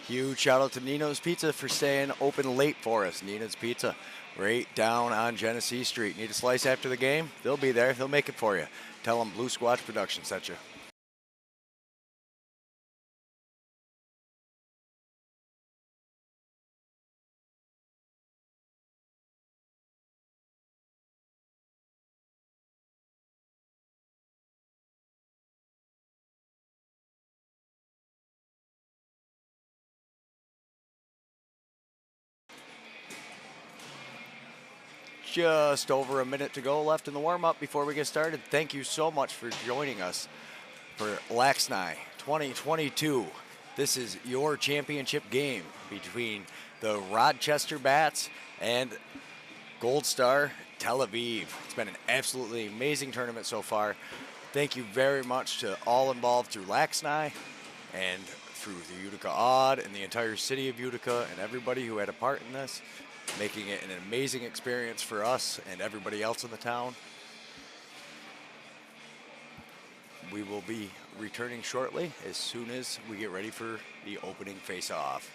Huge shout out to Nino's Pizza for staying open late for us. Nino's Pizza, right down on Genesee Street. Need a slice after the game? They'll be there. They'll make it for you. Tell them Blue Squatch Productions sent you. Just over a minute to go left in the warm-up before we get started. Thank you so much for joining us for LAXNAI 2022. This is your championship game between the Rochester Bats and Goldstar Tel Aviv. It's been an absolutely amazing tournament so far. Thank you very much to all involved through LAXNAI and through the Utica Odd and the entire city of Utica and everybody who had a part in this, making it an amazing experience for us and everybody else in the town. We will be returning shortly as soon as we get ready for the opening face-off.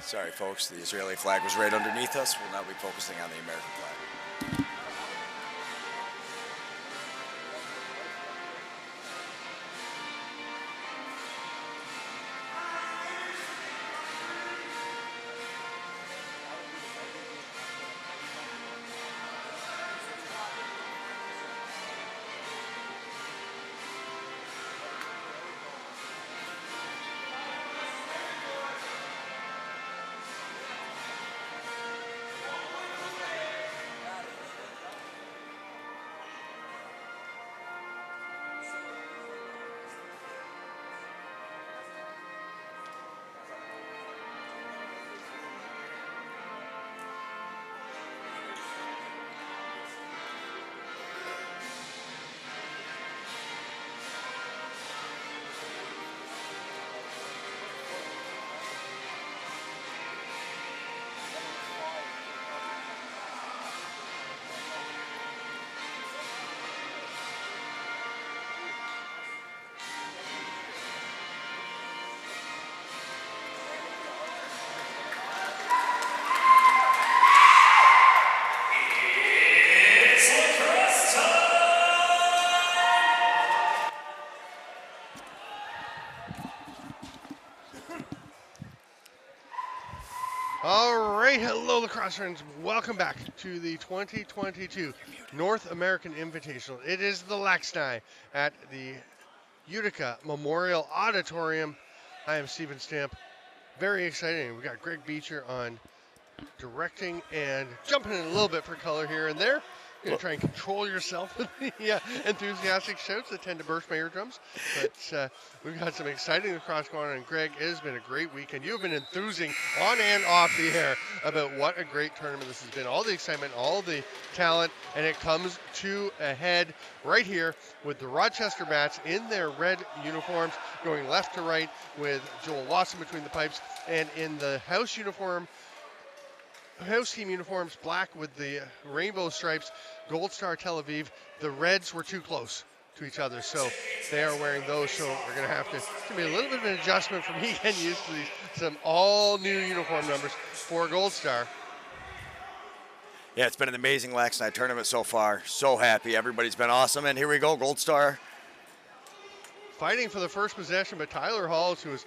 Sorry, folks, the Israeli flag was right underneath us. We'll now be focusing on the American flag. All right, hello lacrosse friends. Welcome back to the 2022 North American Invitational. It is the LAXNAI at the Utica Memorial Auditorium. I am Steven Stamp. Very exciting. We got Greg Beecher on directing and jumping in a little bit for color here and there. You're going to try and control yourself with the enthusiastic shouts that tend to burst my eardrums. But we've got some exciting lacrosse going on. And Greg, it has been a great weekend. You've been enthusing on and off the air about what a great tournament this has been. All the excitement, all the talent, and it comes to a head right here with the Rochester Bats in their red uniforms going left to right with Joel Watson between the pipes, and in the house team uniforms, black with the rainbow stripes, Goldstar Tel Aviv. The reds were too close to each other, so they are wearing those. So we're going to have to, it's going to be a little bit of an adjustment for me getting used to these, some all new uniform numbers for Goldstar. Yeah, it's been an amazing LAXNAI tournament so far. So happy. Everybody's been awesome. And here we go, Goldstar. Fighting for the first possession, but Tyler Halls, who was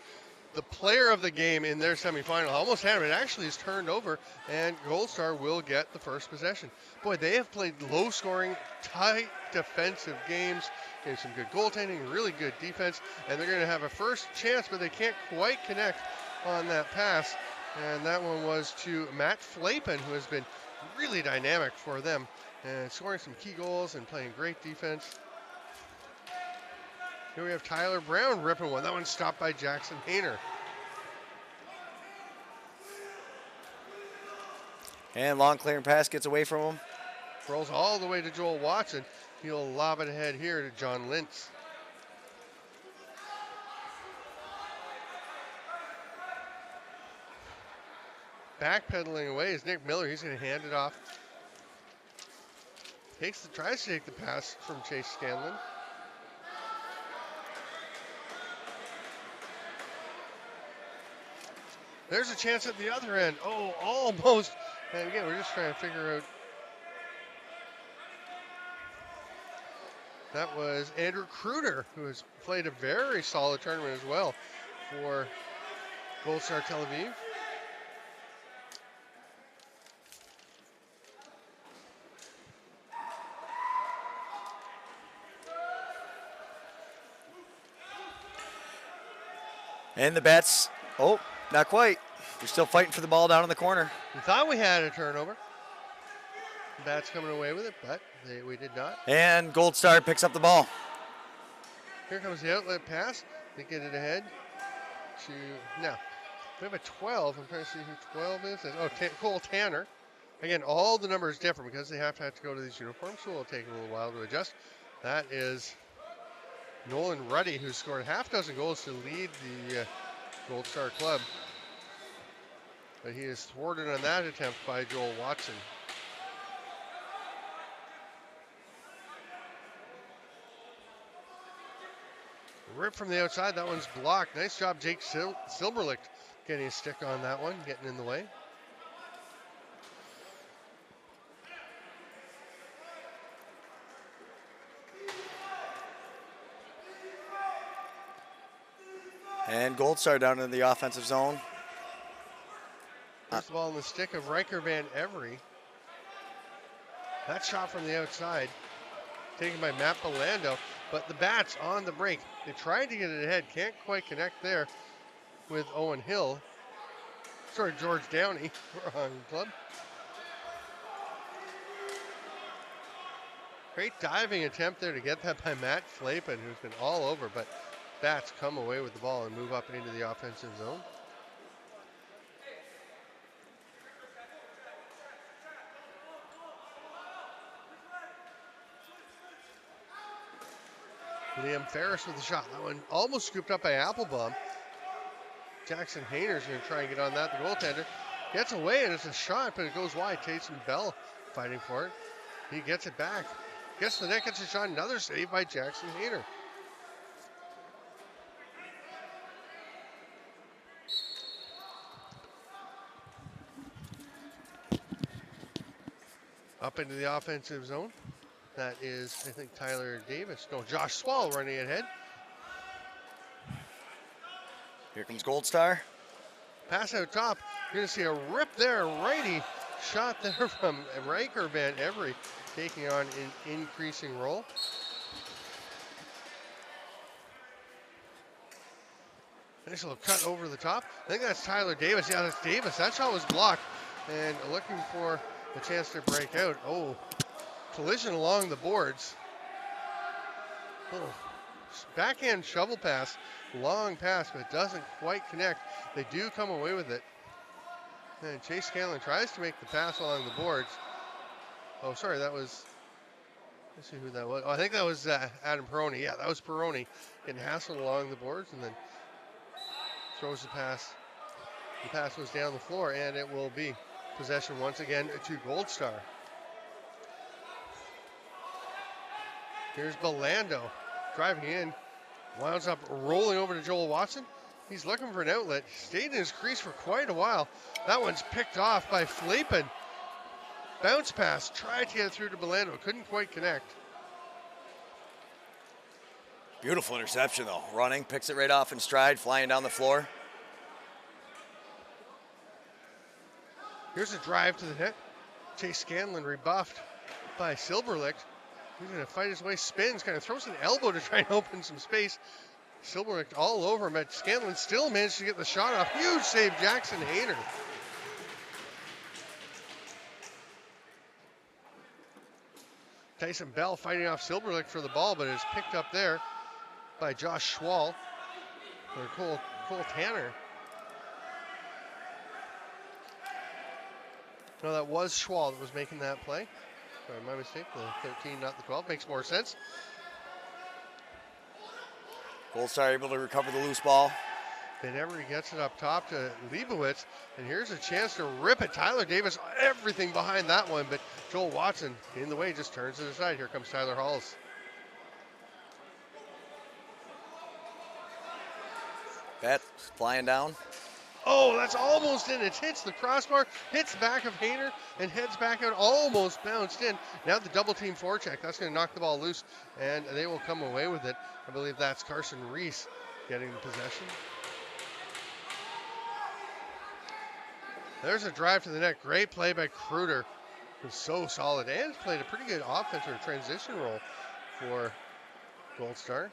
the player of the game in their semifinal, almost had him. It actually is turned over, and Goldstar will get the first possession. Boy, they have played low-scoring, tight defensive games, getting some good goaltending, really good defense, and they're going to have a first chance, but they can't quite connect on that pass. And that one was to Matt Flapin, who has been really dynamic for them, and scoring some key goals and playing great defense. Here we have Tyler Brown ripping one. That one's stopped by Jackson Hayner. And long clearing pass gets away from him. Rolls all the way to Joel Watson. He'll lob it ahead here to John Lintz. Backpedaling away is Nick Miller. He's going to hand it off. Tries to take the pass from Chase Scanlon. There's a chance at the other end. Oh, almost. And again, we're just trying to figure out. That was Andrew Kruder, who has played a very solid tournament as well for Goldstar Tel Aviv. And the Bats, oh, not quite. They're still fighting for the ball down in the corner. We thought we had a turnover. The Bats coming away with it, but we did not. And Goldstar picks up the ball. Here comes the outlet pass. They get it ahead to, now, we have a 12. I'm trying to see who 12 is. Oh, Cole Tanner. Again, all the numbers different because they have to go to these uniforms, so it'll take a little while to adjust. That is Nolan Ruddy, who scored a half dozen goals to lead the Goldstar club. But he is thwarted on that attempt by Joel Watson. Rip from the outside, that one's blocked. Nice job, Jake Silberlicht getting a stick on that one, getting in the way. And Goldstar down in the offensive zone. First ball on the stick of Riker Van Every. That shot from the outside, taken by Matt Belando, but the Bats on the break. They tried to get it ahead, can't quite connect there with Owen Hill. Sorry, George Downey, wrong club. Great diving attempt there to get that by Matt Flapin, who's been all over, but Bats come away with the ball and move up into the offensive zone. Liam Ferris with the shot. That one almost scooped up by Applebaum. Jackson Hayner's going to try and get on that. The goaltender gets away, and it's a shot, but it goes wide. Taysom Bell fighting for it. He gets it back. Gets the net, gets a shot. Another save by Jackson Hayner. Up into the offensive zone. That is, I think, Tyler Davis. No, Josh Swall running ahead. Here comes Goldstar. Pass out top. You're going to see a rip there, righty shot there from Riker Van Every, taking on an increasing role. Nice little cut over the top. I think that's Tyler Davis. Yeah, that's Davis. That shot was blocked. And looking for the chance to break out. Oh, collision along the boards. Oh, backhand shovel pass. Long pass, but doesn't quite connect. They do come away with it. And Chase Scanlon tries to make the pass along the boards. Oh, sorry, that was, let's see who that was. Oh, I think that was Adam Peroni. Yeah, that was Peroni getting hassled along the boards and then throws the pass. The pass was down the floor, and it will be possession once again to Goldstar. Here's Belando driving in, winds up rolling over to Joel Watson. He's looking for an outlet. Stayed in his crease for quite a while. That one's picked off by Flapen. Bounce pass, tried to get through to Belando, couldn't quite connect. Beautiful interception though. Running, picks it right off in stride, flying down the floor. Here's a drive to the net. Chase Scanlon rebuffed by Silberlicht. He's going to fight his way, spins, kind of throws an elbow to try and open some space. Silberlicht all over him, but Scanlon still managed to get the shot off. Huge save, Jackson Hayner. Tyson Bell fighting off Silberlicht for the ball, but it's picked up there by Josh Schwall or Cole Tanner. No, that was Schwall that was making that play. Sorry, my mistake. The 13, not the 12. Makes more sense. Goldstar able to recover the loose ball. Van Every gets it up top to Leibowitz, and here's a chance to rip it. Tyler Davis, everything behind that one, but Joel Watson in the way, just turns it aside. Here comes Tyler Halls. Bat flying down. Oh, that's almost in. It hits the crossbar, hits back of Hayner, and heads back out, almost bounced in. Now the double team forecheck. That's going to knock the ball loose, and they will come away with it. I believe that's Carson Reese getting the possession. There's a drive to the net. Great play by Kruder. It was so solid and played a pretty good offense or transition role for Goldstar.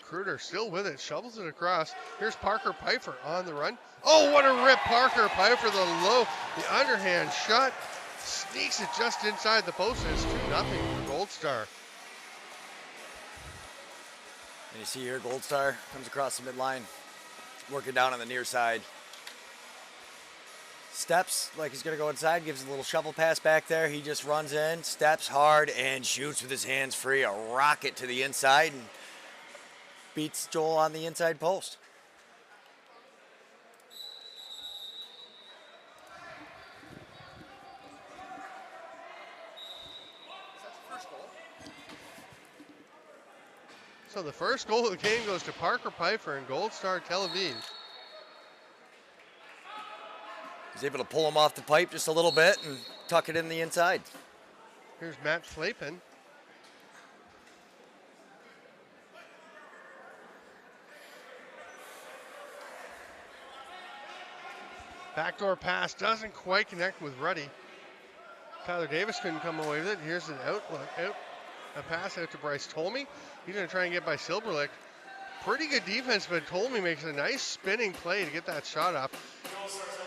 Kruder still with it, shovels it across. Here's Parker Pfeiffer on the run. Oh, what a rip, Parker Pfeiffer, the underhand shot. Sneaks it just inside the post, and it's 2-0 for Goldstar. And you see here, Goldstar comes across the midline, working down on the near side. Steps like he's going to go inside, gives a little shovel pass back there. He just runs in, steps hard, and shoots with his hands free. A rocket to the inside and beats Joel on the inside post. So the first goal of the game goes to Parker Pfeiffer and Goldstar Tel Aviv. He's able to pull him off the pipe just a little bit and tuck it in the inside. Here's Matt Flapen. Backdoor pass doesn't quite connect with Ruddy. Tyler Davis couldn't come away with it. Here's an a pass out to Bryce Tolmie. He's going to try and get by Silberlicht. Pretty good defense, but Tolmie makes a nice spinning play to get that shot off.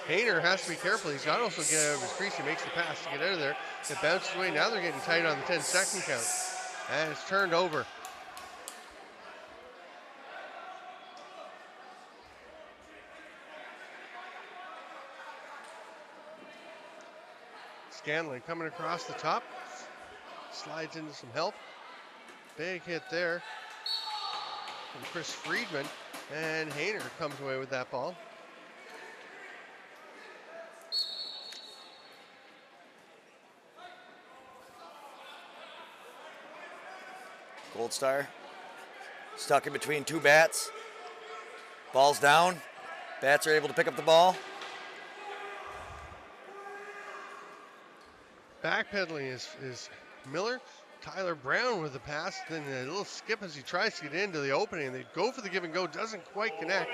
Hayner has to be careful. He's got to also get out of his crease. He makes the pass to get out of there. It bounces away. Now they're getting tight on the 10-second count. And it's turned over. Scanlon coming across the top. Slides into some help. Big hit there from Chris Friedman. And Hayner comes away with that ball. Goldstar stuck in between two bats. Ball's down. Bats are able to pick up the ball. Backpedaling is Miller. Tyler Brown with the pass, then a little skip as he tries to get into the opening. They go for the give and go, doesn't quite connect.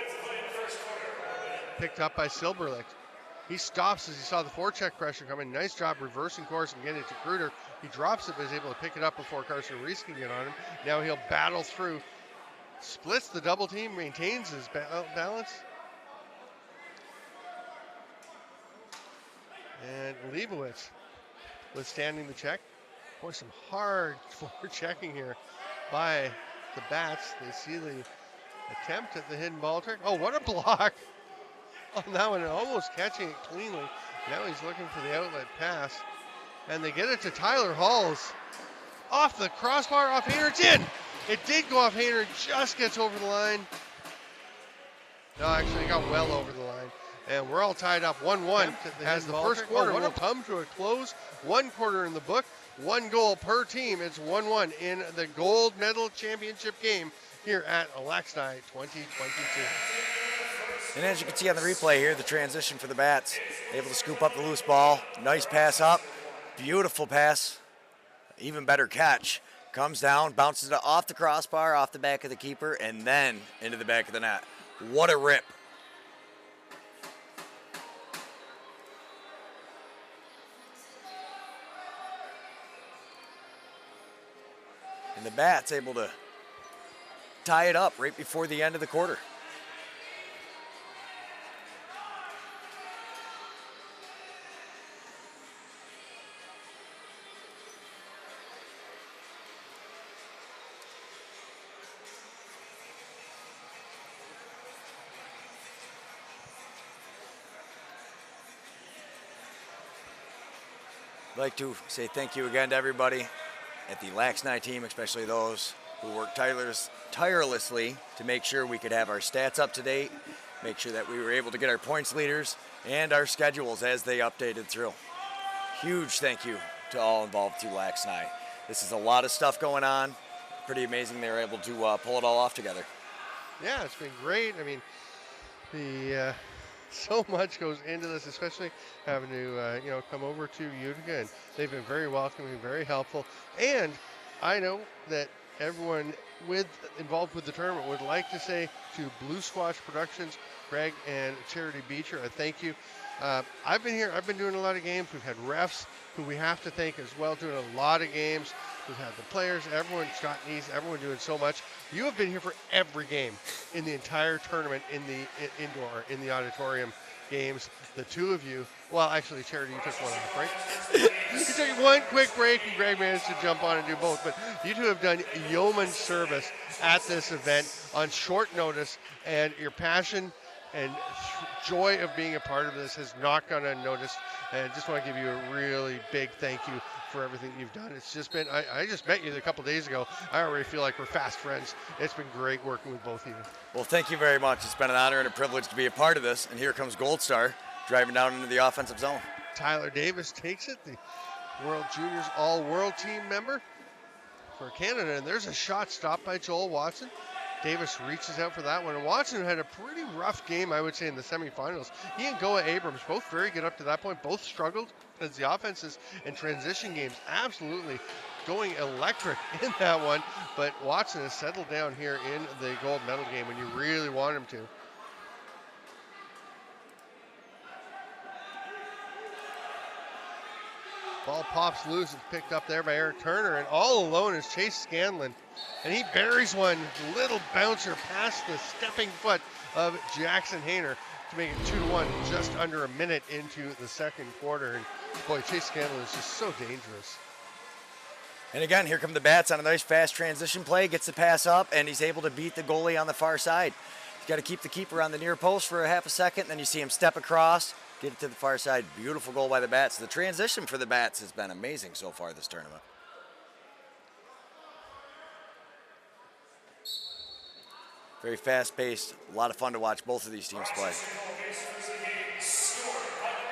Picked up by Silberlich. He stops as he saw the forecheck pressure coming. Nice job reversing course and getting it to Kruder. He drops it, but is able to pick it up before Carson Reese can get on him. Now he'll battle through. Splits the double team, maintains his balance. And Leibowitz withstanding the check. Boy, some hard forechecking here by the Bats. They see the attempt at the hidden ball trick. Oh, what a block on that one, and almost catching it cleanly. Now he's looking for the outlet pass. And they get it to Tyler Halls. Off the crossbar, off Hayner, it's in! It did go off Hayner, just gets over the line. No, actually, it got well over the line. And we're all tied up 1-1 as the first quarter will come to a close. 1 quarter in the book, 1 goal per team. It's 1-1 in the gold medal championship game here at LAXNAI 2022. And as you can see on the replay here, the transition for the Bats, able to scoop up the loose ball. Nice pass up, beautiful pass, even better catch. Comes down, bounces it off the crossbar, off the back of the keeper, and then into the back of the net. What a rip. And the Bats able to tie it up right before the end of the quarter. I'd like to say thank you again to everybody at the LAXNAI team, especially those who worked tirelessly to make sure we could have our stats up to date, make sure that we were able to get our points leaders and our schedules as they updated through. Huge thank you to all involved through LAXNAI. This is a lot of stuff going on. Pretty amazing they were able to pull it all off together. Yeah, it's been great. I mean, so much goes into this, especially having to come over to Utica, and they've been very welcoming, very helpful. And I know that everyone involved with the tournament would like to say to Blue Squash Productions, Greg and Charity Beecher, a thank you. I've been here, I've been doing a lot of games. We've had refs who we have to thank as well, doing a lot of games. We've had the players, everyone, Scott Neese, everyone doing so much. You have been here for every game in the entire tournament, in the indoor, in the auditorium games. The two of you, well, actually, Charity, you took one off, right? You took one quick break, and Greg managed to jump on and do both. But you two have done yeoman service at this event on short notice, and your passion and joy of being a part of this has not gone unnoticed. And I just want to give you a really big thank you for everything you've done. It's just been, I just met you a couple days ago. I already feel like we're fast friends. It's been great working with both of you. Well, thank you very much. It's been an honor and a privilege to be a part of this. And here comes Goldstar driving down into the offensive zone. Tyler Davis takes it, the World Juniors All-World Team member for Canada. And there's a shot stopped by Joel Watson. Davis reaches out for that one. And Watson had a pretty rough game, I would say, in the semifinals. He and Goa Abrams, both very good up to that point. Both struggled as the offenses and transition games absolutely going electric in that one. But Watson has settled down here in the gold medal game when you really want him to. Ball pops loose. It's picked up there by Eric Turner. And all alone is Chase Scanlon. And he buries one little bouncer past the stepping foot of Jackson Hayner to make it 2-1 just under a minute into the second quarter. And boy, Chase Scanlon is just so dangerous. And again, here come the Bats on a nice fast transition play. Gets the pass up, and he's able to beat the goalie on the far side. He's got to keep the keeper on the near post for a half a second. Then you see him step across, get it to the far side. Beautiful goal by the Bats. The transition for the Bats has been amazing so far this tournament. Very fast-paced, a lot of fun to watch both of these teams play.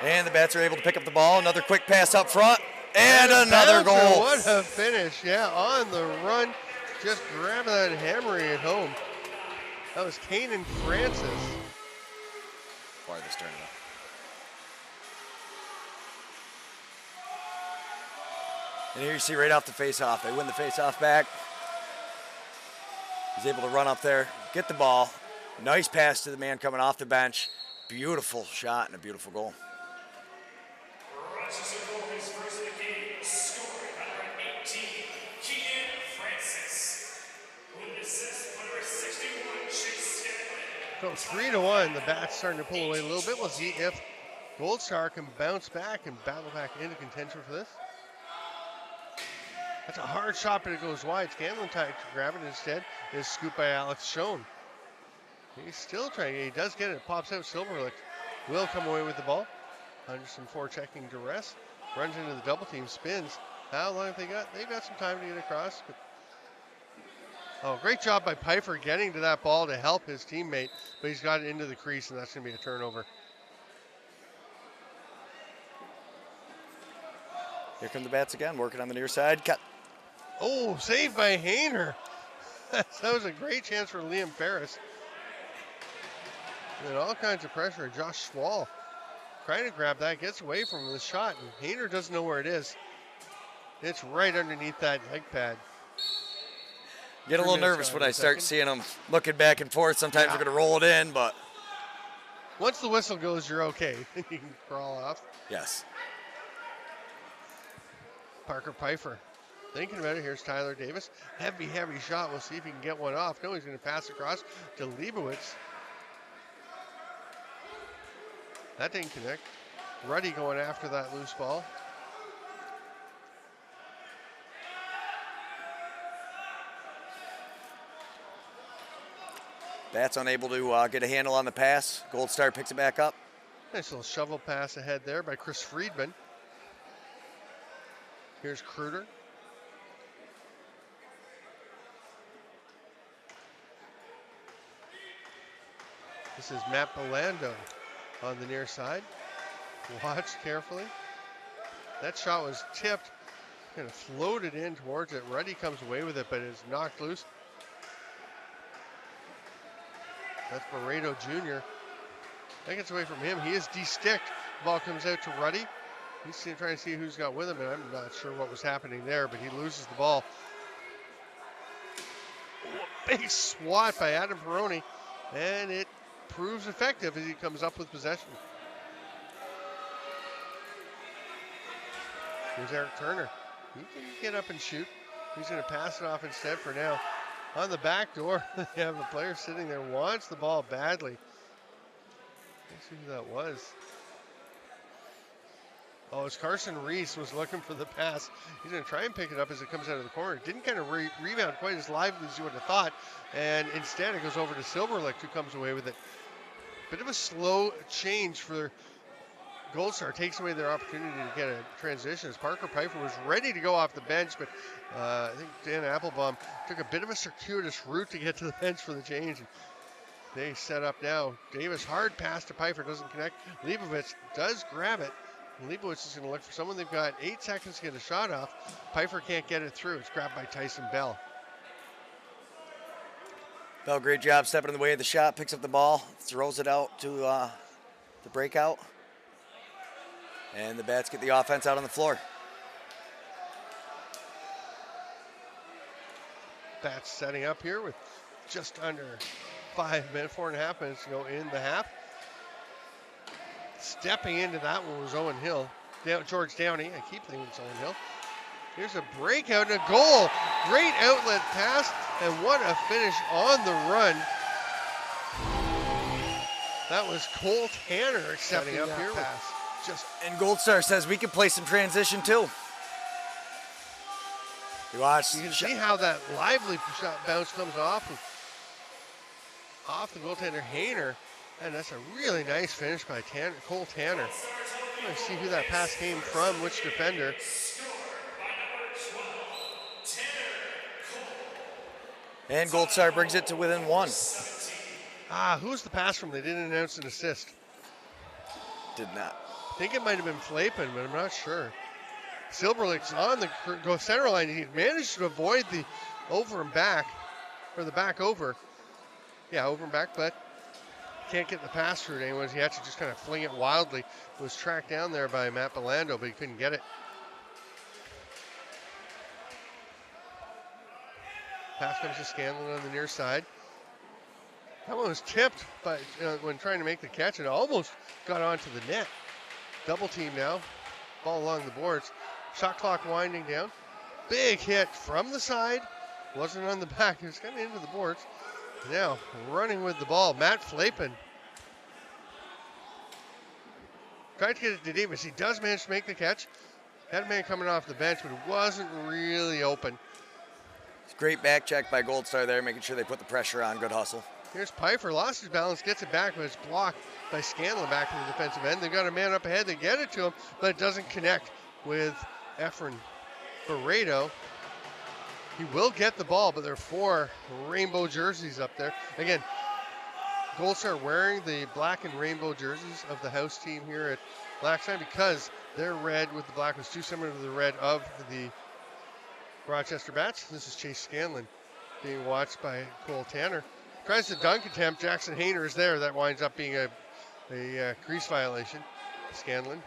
And the Bats are able to pick up the ball. Another quick pass up front, and another goal. What a finish, yeah, on the run. Just grabbing that and hammering it home. That was Kanan Francis. For this tournament. And here you see right off the face-off, they win the face-off back. He's able to run up there, get the ball. Nice pass to the man coming off the bench. Beautiful shot and a beautiful goal. Rochester goal his first of the game, scoring number 18, Keegan Francis. With the assist, number 61, Chase Scanlon. So 3-1, the Bats starting to pull away a little bit. We'll see if Goldstar can bounce back and battle back into contention for this. That's a hard shot, but it goes wide. Scanlon tried to grab it instead. Is scooped by Alex Schoen. He's still trying. He does get it. Pops out. Silverlick will come away with the ball. Under some forechecking duress. Runs into the double team. Spins. How long have they got? They've got some time to get across. But oh, great job by Pfeiffer getting to that ball to help his teammate. But he's got it into the crease, and that's going to be a turnover. Here come the Bats again, working on the near side. Cut. Oh, saved by Hayner. That was a great chance for Liam Ferris. And all kinds of pressure. Josh Schwall trying to grab that, gets away from the shot, and Hayner doesn't know where it is. It's right underneath that leg pad. Get a little nervous when I start seeing them looking back and forth. Sometimes they're going to roll it in, but once the whistle goes, you're okay. You can crawl off. yes. Parker Pfeiffer. Thinking about it, here's Tyler Davis. Heavy shot. We'll see if he can get one off. No, he's going to pass across to Leibowitz. That didn't connect. Ruddy going after that loose ball. Bats unable to get a handle on the pass. Goldstar picks it back up. Nice little shovel pass ahead there by Chris Friedman. Here's Kruger. This is Matt Belando on the near side. Watch carefully. That shot was tipped, kind of floated in towards it. Ruddy comes away with it, but it's knocked loose. That's Barreto Jr. That gets away from him. He is de-sticked. The ball comes out to Ruddy. He's trying to see who's got with him, and I'm not sure what was happening there, but he loses the ball. Oh, a big swat by Adam Peroni, and it proves effective as he comes up with possession. Here's Eric Turner. He can get up and shoot. He's going to pass it off instead for now. On the back door, they have a player sitting there, wants the ball badly. Let's see who that was. Oh, it's Carson Reese was looking for the pass. He's going to try and pick it up as it comes out of the corner. Didn't kind of rebound quite as lively as you would have thought. And instead it goes over to Silverlick, who comes away with it. Bit of a slow change for Goldstar. Takes away their opportunity to get a transition as Parker Pfeiffer was ready to go off the bench, but I think Dan Applebaum took a bit of a circuitous route to get to the bench for the change. They set up now. Davis, hard pass to Pfeiffer, doesn't connect. Leibowitz does grab it. Leibowitz is going to look for someone. They've got 8 seconds to get a shot off. Pfeiffer can't get it through. It's grabbed by Tyson Bell. Bell, great job stepping in the way of the shot. Picks up the ball, throws it out to the breakout. And the Bats get the offense out on the floor. Bats setting up here with just under 5 minutes, 4.5 minutes to go in the half. Stepping into that one was Owen Hill. George Downey. I keep thinking it's Owen Hill. Here's a breakout and a goal. Great outlet pass, and what a finish on the run. That was Cole Tanner accepting up here. And Goldstar says we can play some transition too. You watch. You can see how that lively shot bounce comes off the goaltender Hayner. And that's a really nice finish by Cole Tanner. I'm going to see who that pass came from, which defender. And Goldstar brings it to within 1. Who's the pass from? They didn't announce an assist. Did not. I think it might have been Flapin, but I'm not sure. Silverlick's on the center line. He managed to avoid the over and back, or the back over. Yeah, over and back, but can't get the pass through to anyone. He had to just kind of fling it wildly. It was tracked down there by Matt Belando, but he couldn't get it. Pass comes to Scanlon on the near side. That one was tipped, but when trying to make the catch, it almost got onto the net. Double team now. Ball along the boards. Shot clock winding down. Big hit from the side. Wasn't on the back. It was kind of into the boards. Now running with the ball, Matt Flapin. Tried to get it to Davis. He does manage to make the catch. Had a man coming off the bench, but it wasn't really open. Great back check by Goldstar there, making sure they put the pressure on. Good hustle. Here's Pfeiffer, lost his balance, gets it back, but it's blocked by Scanlon back to the defensive end. They've got a man up ahead, they get it to him, but it doesn't connect with Efren Barreto. He will get the ball, but there are 4 rainbow jerseys up there. Again, Goldstar wearing the black and rainbow jerseys of the house team here at LAXNAI because their red with the black was too similar to the red of the Rochester Bats. This is Chase Scanlon being watched by Cole Tanner. Tries to dunk attempt. Jackson Hayner is there. That winds up being a crease violation. Scanlon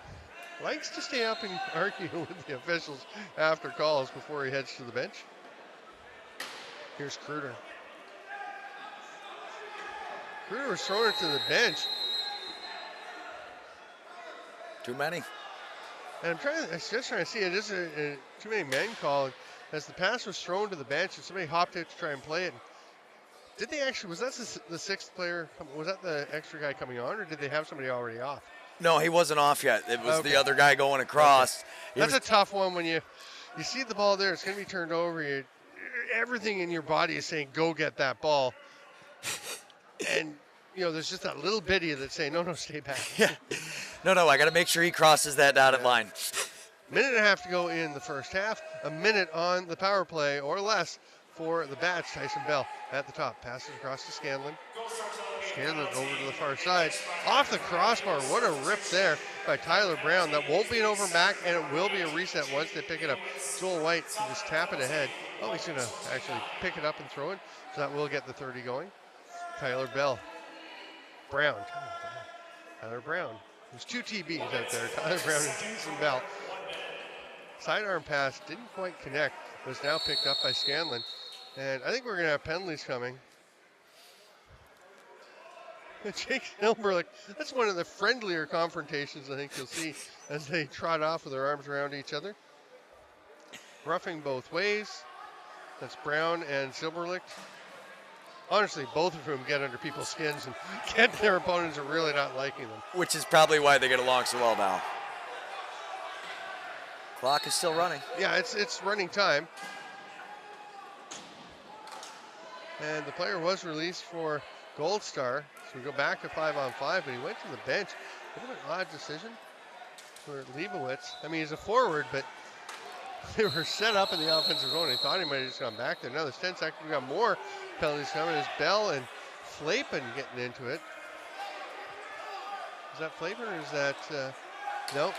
likes to stay up and argue with the officials after calls before he heads to the bench. Here's Kruder. Kruder was thrown it to the bench. Too many. And I'm just trying to see, it is a too many men call. As the pass was thrown to the bench and somebody hopped out to try and play it. Did they actually, was that the 6th player, was that the extra guy coming on, or did they have somebody already off? No, he wasn't off yet. It was the other guy going across. Okay. That's a tough one when you see the ball there, it's going to be turned over. Everything in your body is saying, go get that ball. And, there's just that little bit of you that's saying, no, stay back. Yeah. No, I got to make sure he crosses that dotted line. Minute and a half to go in the first half. A minute on the power play or less for the Bats. Tyson Bell at the top. Passes across to Scanlon. Scanlon over to the far side. Off the crossbar. What a rip there by Tyler Brown. That won't be an over back, and it will be a reset once they pick it up. Joel White can just tap it ahead. Oh, he's going to actually pick it up and throw it. So that will get the 30 going. Tyler Bell. Brown. Tyler Brown. There's 2 TBs out there. Tyler Brown and Tyson Bell. Sidearm pass didn't quite connect. Was now picked up by Scanlon. And I think we're going to have penalties coming. Jake Silberlich, that's one of the friendlier confrontations I think you'll see as they trot off with their arms around each other. Roughing both ways. That's Brown and Silberlich. Honestly, both of whom get under people's skins and get their opponents are really not liking them. Which is probably why they get along so well now. Clock is still running. Yeah, it's running time. And the player was released for Goldstar. So we go back to 5-on-5, but he went to the bench. A bit of an odd decision for Leibowitz. I mean, he's a forward, but they were set up in the offensive zone. They thought he might have just gone back there. Now there's 10 seconds. We got more penalties coming. There's Bell and Flapin getting into it. Is that Flapin or is that, no?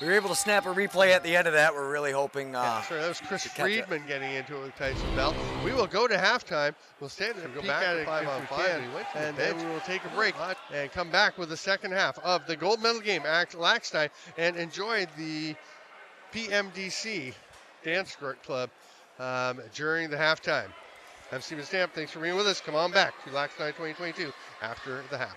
We were able to snap a replay at the end of that. We're really hoping. Sorry, that was Chris Friedman getting into it with Tyson Bell. We will go to halftime. We'll stand and go back to 5-on-5, and then we will take a break and come back with the second half of the gold medal game at LAXNAI and enjoy the PMDC Dance Club during the halftime. I'm Steven Stamp. Thanks for being with us. Come on back to LAXNAI 2022 after the half.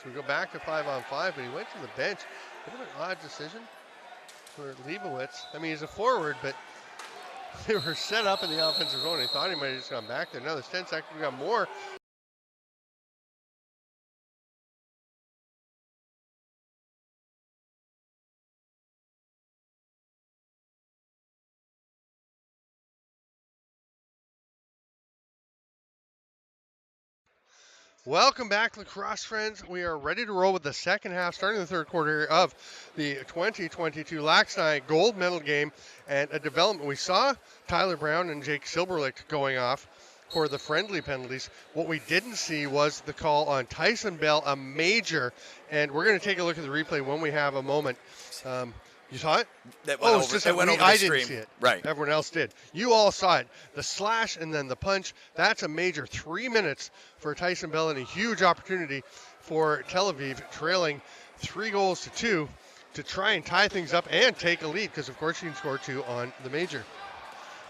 So we go back to 5-on-5, but he went to the bench. Bit of an odd decision for Leibowitz. I mean, he's a forward, but they were set up in the offensive zone. They thought he might have just gone back there. No, there's 10 seconds. We got more. Welcome back, lacrosse friends. We are ready to roll with the second half, starting the third quarter of the 2022 LAXNAI gold medal game, and a development. We saw Tyler Brown and Jake Silberlicht going off for the friendly penalties. What we didn't see was the call on Tyson Bell, a major, and we're going to take a look at the replay when we have a moment. You saw it? That went over, just it went over the I stream. didn't see it. Right. Everyone else did. You all saw it. The slash and then the punch. That's a major 3 minutes for Tyson Bell, and a huge opportunity for Tel Aviv, trailing 3-2 to try and tie things up and take a lead, because of course you can score 2 on the major.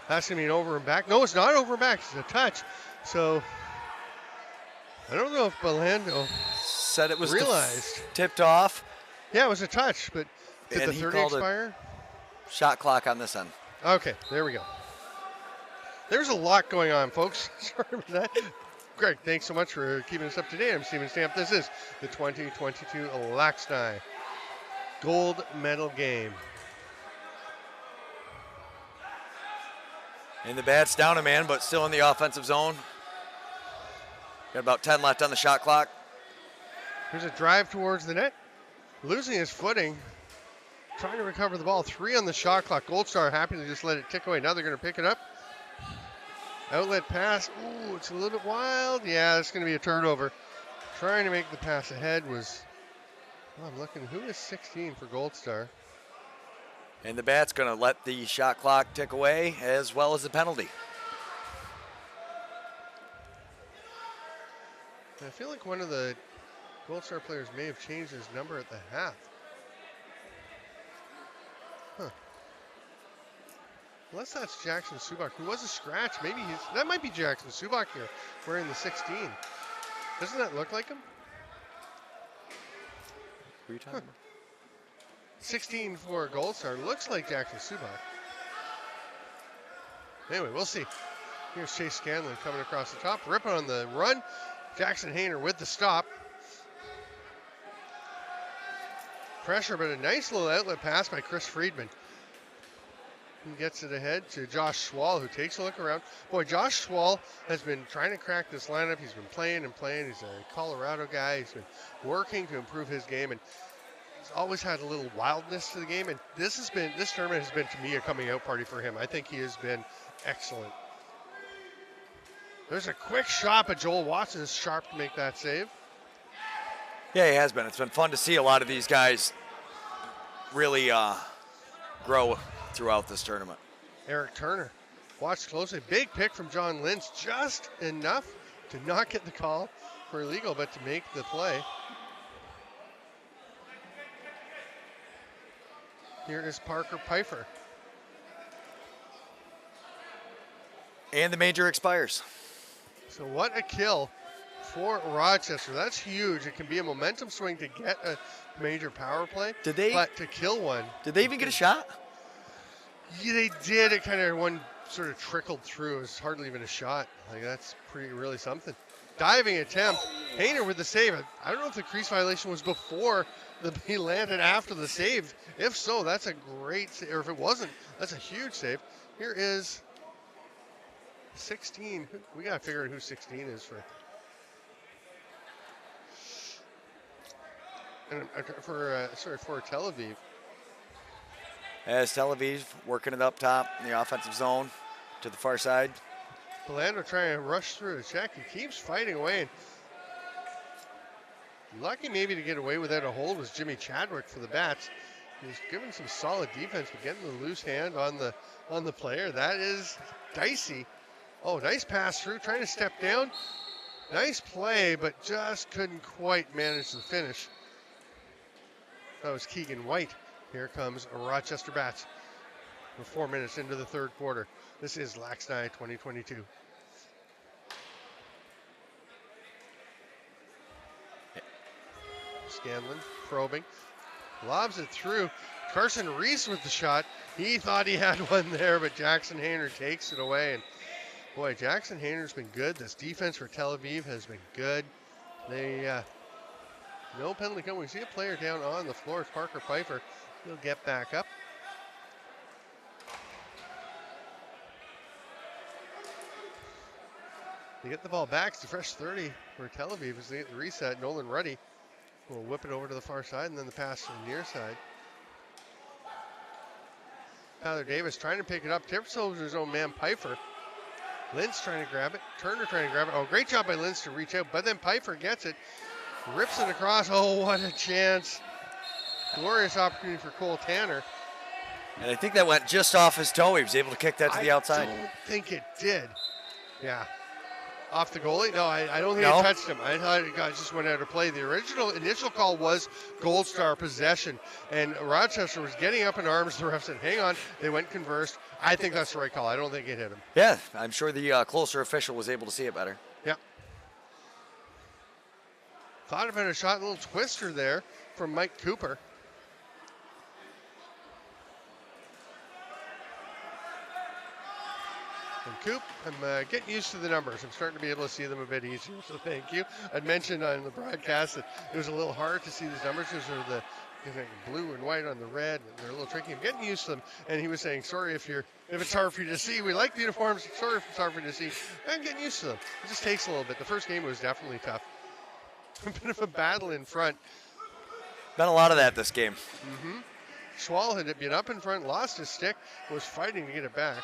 That's going to be an over and back. No, it's not over and back. It's a touch. So I don't know if Belando said it was realized. Tipped off. Yeah, it was a touch, but did And the he 30 called expire? Shot clock on this end. Okay, there we go. There's a lot going on, folks. Sorry about that. Greg, thanks so much for keeping us up to date. I'm Steven Stamp. This is the 2022 LAXNAI gold medal game. And the bat's down a man, but still in the offensive zone. Got about 10 left on the shot clock. Here's a drive towards the net. Losing his footing. Trying to recover the ball. 3 on the shot clock. Goldstar happy to just let it tick away. Now they're going to pick it up. Outlet pass. Ooh, it's a little bit wild. Yeah, it's going to be a turnover. Trying to make the pass ahead was... Oh, I'm looking. Who is 16 for Goldstar? And the bat's going to let the shot clock tick away, as well as the penalty. I feel like one of the Goldstar players may have changed his number at the half. Huh. Unless that's Jackson Subak, who was a scratch. Maybe that might be Jackson Subak here, wearing the 16. Doesn't that look like him? Who are you talking about? 16 for Goldstar. Looks like Jackson Subak. Anyway, we'll see. Here's Chase Scanlon coming across the top. Ripping on the run. Jackson Hayner with the stop. Pressure, but a nice little outlet pass by Chris Friedman. He gets it ahead to Josh Schwal, who takes a look around. Boy, Josh Schwal has been trying to crack this lineup. He's been playing and playing. He's a Colorado guy. He's been working to improve his game, and he's always had a little wildness to the game. And this tournament has been, to me, a coming out party for him. I think he has been excellent. There's a quick shot, but Joel Watson is sharp to make that save. Yeah, he has been. It's been fun to see a lot of these guys really grow throughout this tournament. Eric Turner, watch closely. Big pick from John Lynch, just enough to not get the call for illegal, but to make the play. Here is Parker Pfeiffer. And the major expires. So what a kill for Rochester. That's huge. It can be a momentum swing to get a major power play. But to kill one. Did they even get a shot? Yeah, they did. It kind of one sort of trickled through. It was hardly even a shot. Like, that's really something. Diving attempt. Hayner with the save. I don't know if the crease violation was before he landed after the save. If so, that's a great save. Or if it wasn't, that's a huge save. Here is 16. We got to figure out who 16 is for. And for Tel Aviv. As Tel Aviv working it up top in the offensive zone to the far side. Belando trying to rush through the check. He keeps fighting away. And lucky maybe to get away without a hold was Jimmy Chadwick for the Bats. He's given some solid defense, but getting the loose hand on the player, that is dicey. Oh, nice pass through, trying to step down. Nice play, but just couldn't quite manage the finish. That was Keegan White. Here comes Rochester Bats. We're 4 minutes into the third quarter. This is LAXNAI 2022. Scanlon probing. Lobs it through. Carson Reese with the shot. He thought he had one there, but Jackson Hayner takes it away. And boy, Jackson Hayner's been good. This defense for Tel Aviv has been good. They no penalty coming. We see a player down on the floor. It's Parker Pfeiffer. He'll get back up. They get the ball back. It's a fresh 30 for Tel Aviv as they get the reset. Nolan Ruddy will whip it over to the far side, and then the pass to the near side. Tyler Davis trying to pick it up. Tips over his own man, Pfeiffer. Lintz trying to grab it. Turner trying to grab it. Oh, great job by Lintz to reach out, but then Pfeiffer gets it. Rips it across. Oh, what a chance. Glorious opportunity for Cole Tanner. And I think that went just off his toe. He was able to kick that to the outside. I don't think it did. Yeah. Off the goalie? No, I don't think No? it touched him. I thought it just went out of play. The initial call was Goldstar possession, and Rochester was getting up in arms. The ref said, hang on. They went conversed. I think that's the right call. I don't think it hit him. Yeah, I'm sure the closer official was able to see it better. Yeah. Thought about a shot, a little twister there from Mike Cooper. And Coop, I'm getting used to the numbers. I'm starting to be able to see them a bit easier, so thank you. I'd mentioned on the broadcast that it was a little hard to see these numbers because they're the blue and white on the red, and they're a little tricky. I'm getting used to them. And he was saying, sorry if it's hard for you to see. We like the uniforms. Sorry if it's hard for you to see. I'm getting used to them. It just takes a little bit. The first game was definitely tough. A bit of a battle in front. Been a lot of that this game. Mm-hmm. Schwal had been up in front, lost his stick, was fighting to get it back.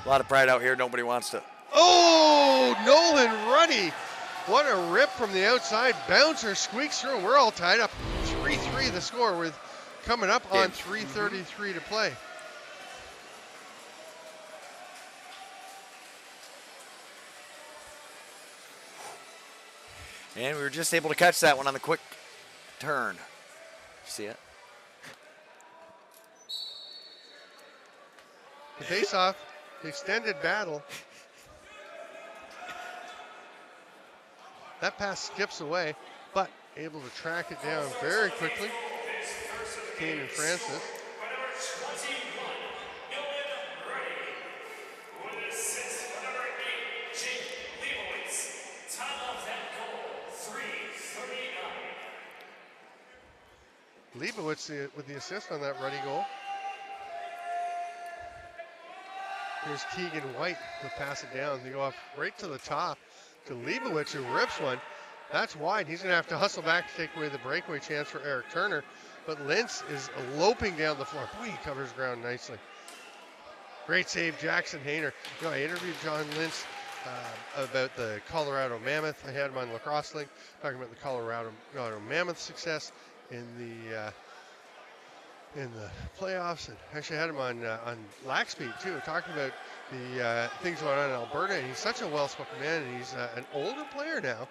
A lot of pride out here. Nobody wants to. Oh, Nolan Ruddy. What a rip from the outside. Bouncer squeaks through, and we're all tied up. 3-3 the score with coming up on 3:33 to play. And we were just able to catch that one on the quick turn. See it? The face-off, the extended battle. That pass skips away, but able to track it down very quickly. Kane and Francis. Leibowitz with the assist on that Ruddy goal. Here's Keegan White to pass it down. They go off right to the top to Leibowitz, who rips one. That's wide. He's going to have to hustle back to take away the breakaway chance for Eric Turner. But Lintz is loping down the floor. Boy, he covers ground nicely. Great save, Jackson Hayner. You know, I interviewed John Lintz about the Colorado Mammoth. I had him on Lacrosse Link talking about the Colorado Mammoth success in the playoffs, and actually had him on LAXNAI too, talking about the things going on in Alberta. And he's such a well-spoken man, and he's an older player now.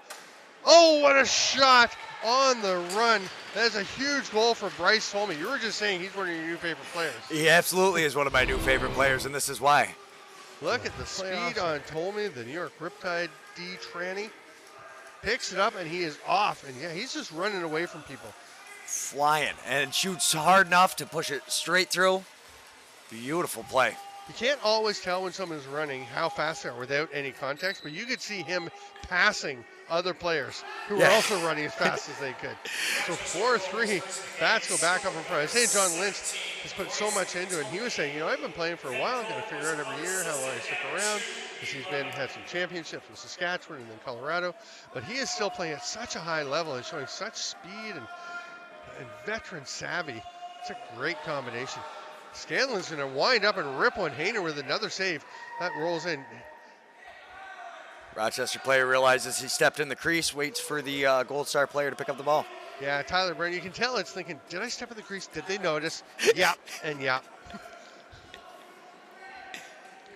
Oh, what a shot on the run! That's a huge goal for Bryce Tolmie. You were just saying he's one of your new favorite players. He absolutely is one of my new favorite players, and this is why. Look at the speed on Tolmie, the New York Riptide D tranny. Picks it up, and he is off. And yeah, he's just running away from people. Flying and shoots hard enough to push it straight through. Beautiful play. You can't always tell when someone's running how fast they are without any context, but you could see him passing other players who were also running as fast as they could. So 4-3, Bats go back up in front. I say John Lintz has put so much into it. And he was saying, I've been playing for a while. I'm going to figure out every year how long I stick around, because he's had some championships in Saskatchewan and then Colorado. But he is still playing at such a high level and showing such speed and veteran savvy. It's a great combination. Scanlon's going to wind up and rip one. Hayner with another save. That rolls in. Rochester player realizes he stepped in the crease, waits for the Goldstar player to pick up the ball. Yeah, Tyler Byrne, you can tell it's thinking, did I step in the crease? Did they notice? Yep, and yep.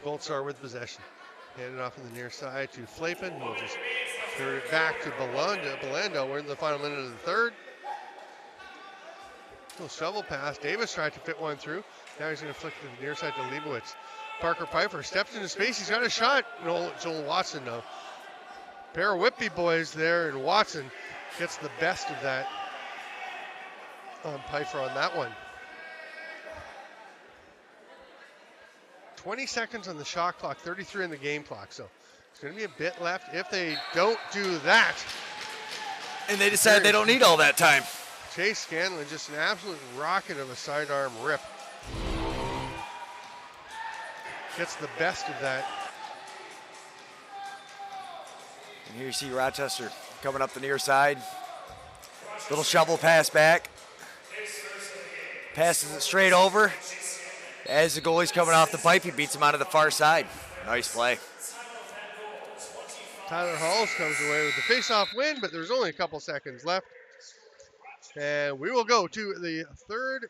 Goldstar with possession. Handed off on the near side to Flapin, who will just throw it back to Belando. We're in the final minute of the third. Little shovel pass. Davis tried to fit one through. Now he's going to flick to the near side to Leibowitz. Parker Pfeiffer steps into space. He's got a shot. No, Joel Watson, no. Pair of Whitby boys there, and Watson gets the best of that on Pfeiffer on that one. 20 seconds on the shot clock, 33 on the game clock. So it's going to be a bit left if they don't do that. And they decide they don't need all that time. Chase Scanlon, just an absolute rocket of a sidearm rip. Gets the best of that. And here you see Rochester coming up the near side. Little shovel pass back. Passes it straight over. As the goalie's coming off the pipe, he beats him onto the far side. Nice play. Tyler Halls comes away with the face-off win, but there's only a couple seconds left. And we will go to the third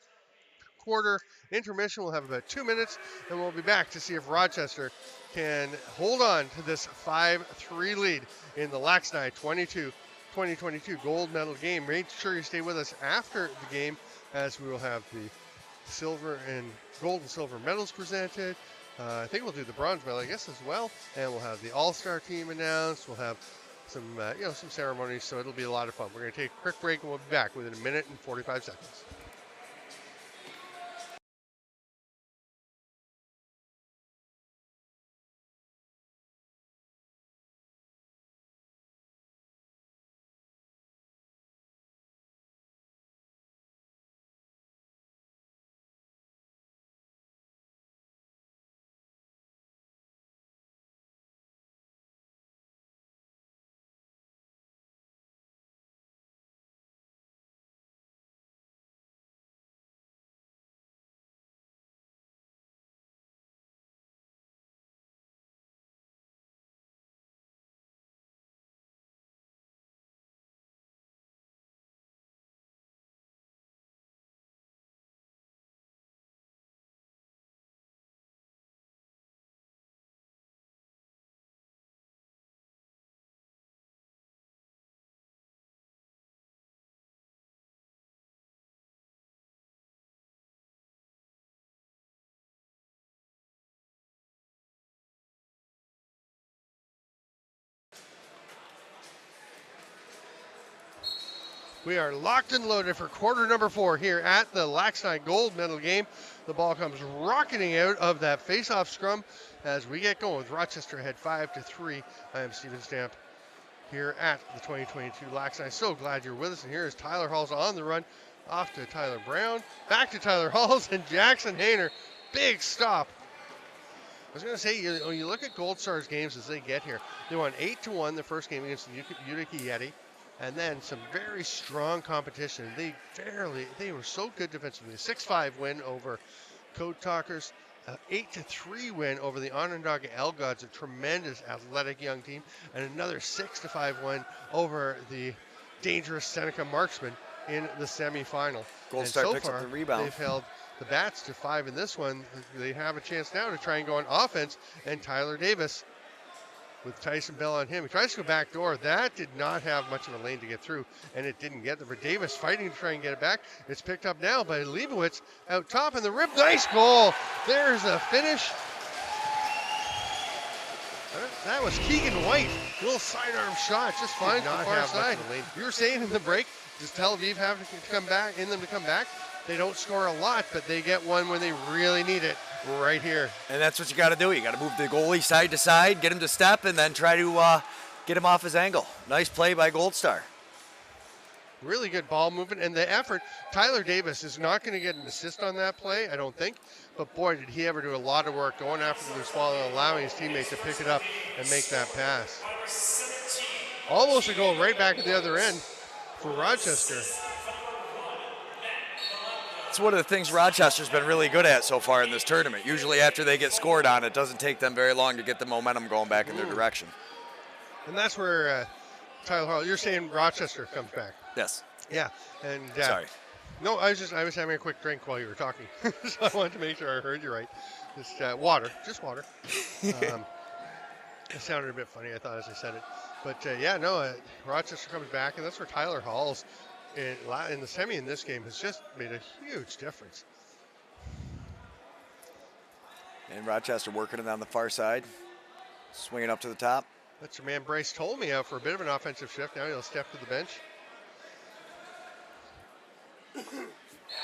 quarter intermission. We'll have about 2 minutes, and we'll be back to see if Rochester can hold on to this 5-3 lead in the LAXNAI 2022 gold medal game. Make sure you stay with us after the game, as we will have the silver and gold and silver medals presented. I think we'll do the bronze medal, I guess, as well. And we'll have the all-star team announced. We'll have some, some ceremonies, so it'll be a lot of fun. We're going to take a quick break, and we'll be back within a minute and 45 seconds. We are locked and loaded for quarter number 4 here at the LAXNAI gold medal game. The ball comes rocketing out of that face-off scrum as we get going with Rochester ahead 5-3. I am Steven Stamp here at the 2022 LAXNAI. So glad you're with us. And here is Tyler Halls on the run, off to Tyler Brown, back to Tyler Halls and Jackson Hayner. Big stop. I was going to say, you look at Goldstar's games as they get here. They won 8-1 the first game against the Utica Yeti. And then some very strong competition. They were so good defensively. A 6-5 win over Code Talkers. 8-3 win over the Onondaga Elgods, a tremendous athletic young team. And another 6-5 win over the dangerous Seneca Marksmen in the semifinal. Goldstar picks up the rebound. They've held the Bats to 5 in this one. They have a chance now to try and go on offense. And Tyler Davis, with Tyson Bell on him, he tries to go back door. That did not have much of a lane to get through, and it didn't get there. But Davis fighting to try and get it back. It's picked up now by Leibowitz out top, and the rip. Nice goal. There's the finish. That was Keegan White. Little sidearm shot, just finds the far side. You were saying in the break, does Tel Aviv have to come back? They don't score a lot, but they get one when they really need it. Right here. And that's what you got to do. You got to move the goalie side to side, get him to step, and then try to get him off his angle. Nice play by Goldstar. Really good ball movement and the effort. Tyler Davis is not going to get an assist on that play, I don't think. But boy, did he ever do a lot of work going after the ball and allowing his teammate to pick it up and make that pass. Almost a goal right back at the other end for Rochester. It's one of the things Rochester's been really good at so far in this tournament. Usually after they get scored on, it doesn't take them very long to get the momentum going back in their direction. And that's where Tyler Hall, you're saying Rochester comes back. Yes. Yeah. And sorry. No, I was having a quick drink while you were talking. So I wanted to make sure I heard you right. Just water. It sounded a bit funny, I thought, as I said it. But Rochester comes back, and that's where Tyler Hall's in the semi in this game has just made a huge difference. And Rochester working it on the far side, swinging up to the top. That's your man Bryce Tolmie out for a bit of an offensive shift. Now he'll step to the bench.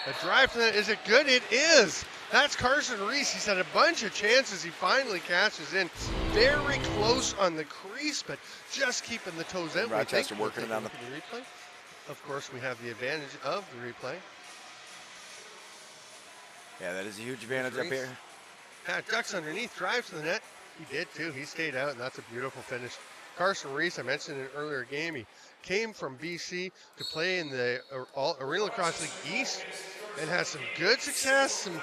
A drive to that. Is it good? It is. That's Carson Reese. He's had a bunch of chances. He finally cashes in. Very close on the crease, but just keeping the toes out. Rochester working it on the replay. Of course, we have the advantage of the replay. Yeah, that is a huge advantage up here. Yeah, ducks underneath, drives to the net. He did too. He stayed out, and that's a beautiful finish. Carson Reese, I mentioned in an earlier game, he came from BC to play in the Arena Lacrosse League East and has some good success. And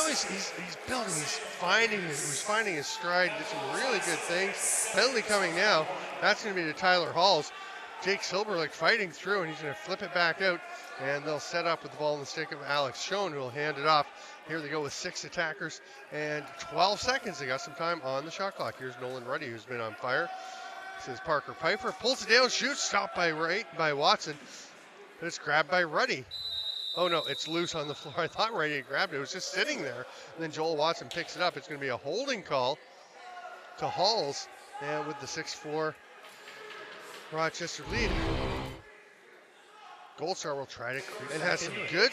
he's building, he's finding his stride, did some really good things. Penalty coming now. That's going to be to Tyler Halls. Jake Silberlick fighting through, and he's going to flip it back out, and they'll set up with the ball in the stick of Alex Schoen, who will hand it off. Here they go with 6 attackers and 12 seconds. They got some time on the shot clock. Here's Nolan Ruddy, who's been on fire. This is Parker Piper, pulls it down, shoots, stopped by Watson. But it's grabbed by Ruddy. Oh no, it's loose on the floor. I thought Ruddy had grabbed it. It was just sitting there. And then Joel Watson picks it up. It's going to be a holding call to Halls, and with the 6-4 Rochester lead. Goldstar will try to creep and has some good.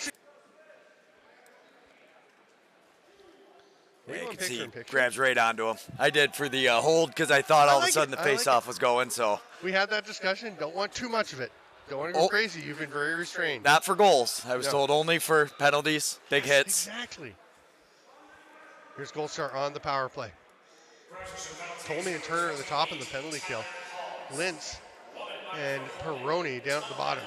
Yeah, you can see grabs right onto him. I did for the hold because I thought all of a sudden the face-off was going. So we had that discussion. Don't want too much of it. Don't want to go crazy. You've been very restrained. Not for goals. I was told only for penalties, big hits. Exactly. Here's Goldstar on the power play. Tolmie and Turner at the top of the penalty kill. Lintz and Peroni down at the bottom.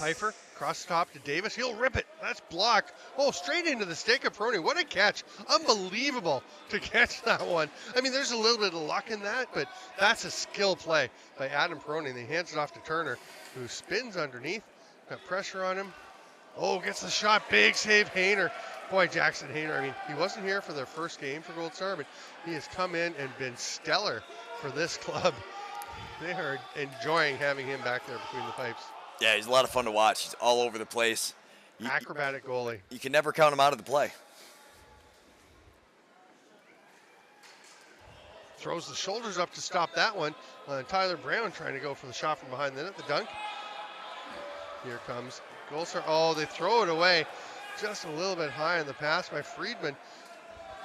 Pfeiffer across the top to Davis. He'll rip it. That's blocked. Oh, straight into the stick of Peroni. What a catch. Unbelievable to catch that one. I mean, there's a little bit of luck in that, but that's a skill play by Adam Peroni. And he hands it off to Turner, who spins underneath. Got pressure on him. Oh, gets the shot. Big save, Hayner. Boy, Jackson Hayner, I mean, he wasn't here for their first game for Goldstar, but he has come in and been stellar for this club. They are enjoying having him back there between the pipes. Yeah, he's a lot of fun to watch. He's all over the place. Acrobatic goalie. You can never count him out of the play. Throws the shoulders up to stop that one. Tyler Brown trying to go for the shot from behind the net, the dunk. Here comes Goldstar. Oh, they throw it away. Just a little bit high on the pass by Friedman.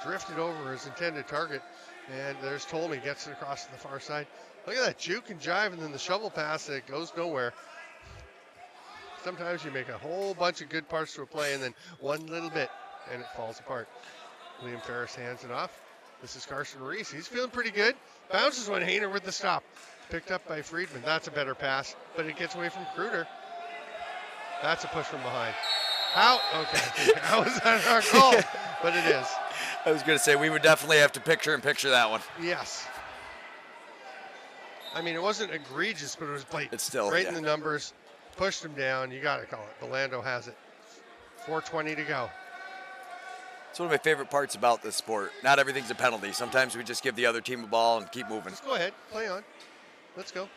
Drifted over his intended target. And there's Tolmie, gets it across to the far side. Look at that juke and jive, and then the shovel pass that goes nowhere. Sometimes you make a whole bunch of good parts to a play, and then one little bit, and it falls apart. Liam Ferris hands it off. This is Carson Reese. He's feeling pretty good. Bounces one, Hayner with the stop. Picked up by Friedman. That's a better pass, but it gets away from Kruder. That's a push from behind. How? Okay, how was that our call? But it is. I was going to say, we would definitely have to picture that one. Yes. I mean, it wasn't egregious, but it was blatant. It's still right in the numbers. Pushed him down. You got to call it. Belando has it. 4:20 to go. It's one of my favorite parts about this sport. Not everything's a penalty. Sometimes we just give the other team a ball and keep moving. Just go ahead. Play on. Let's go.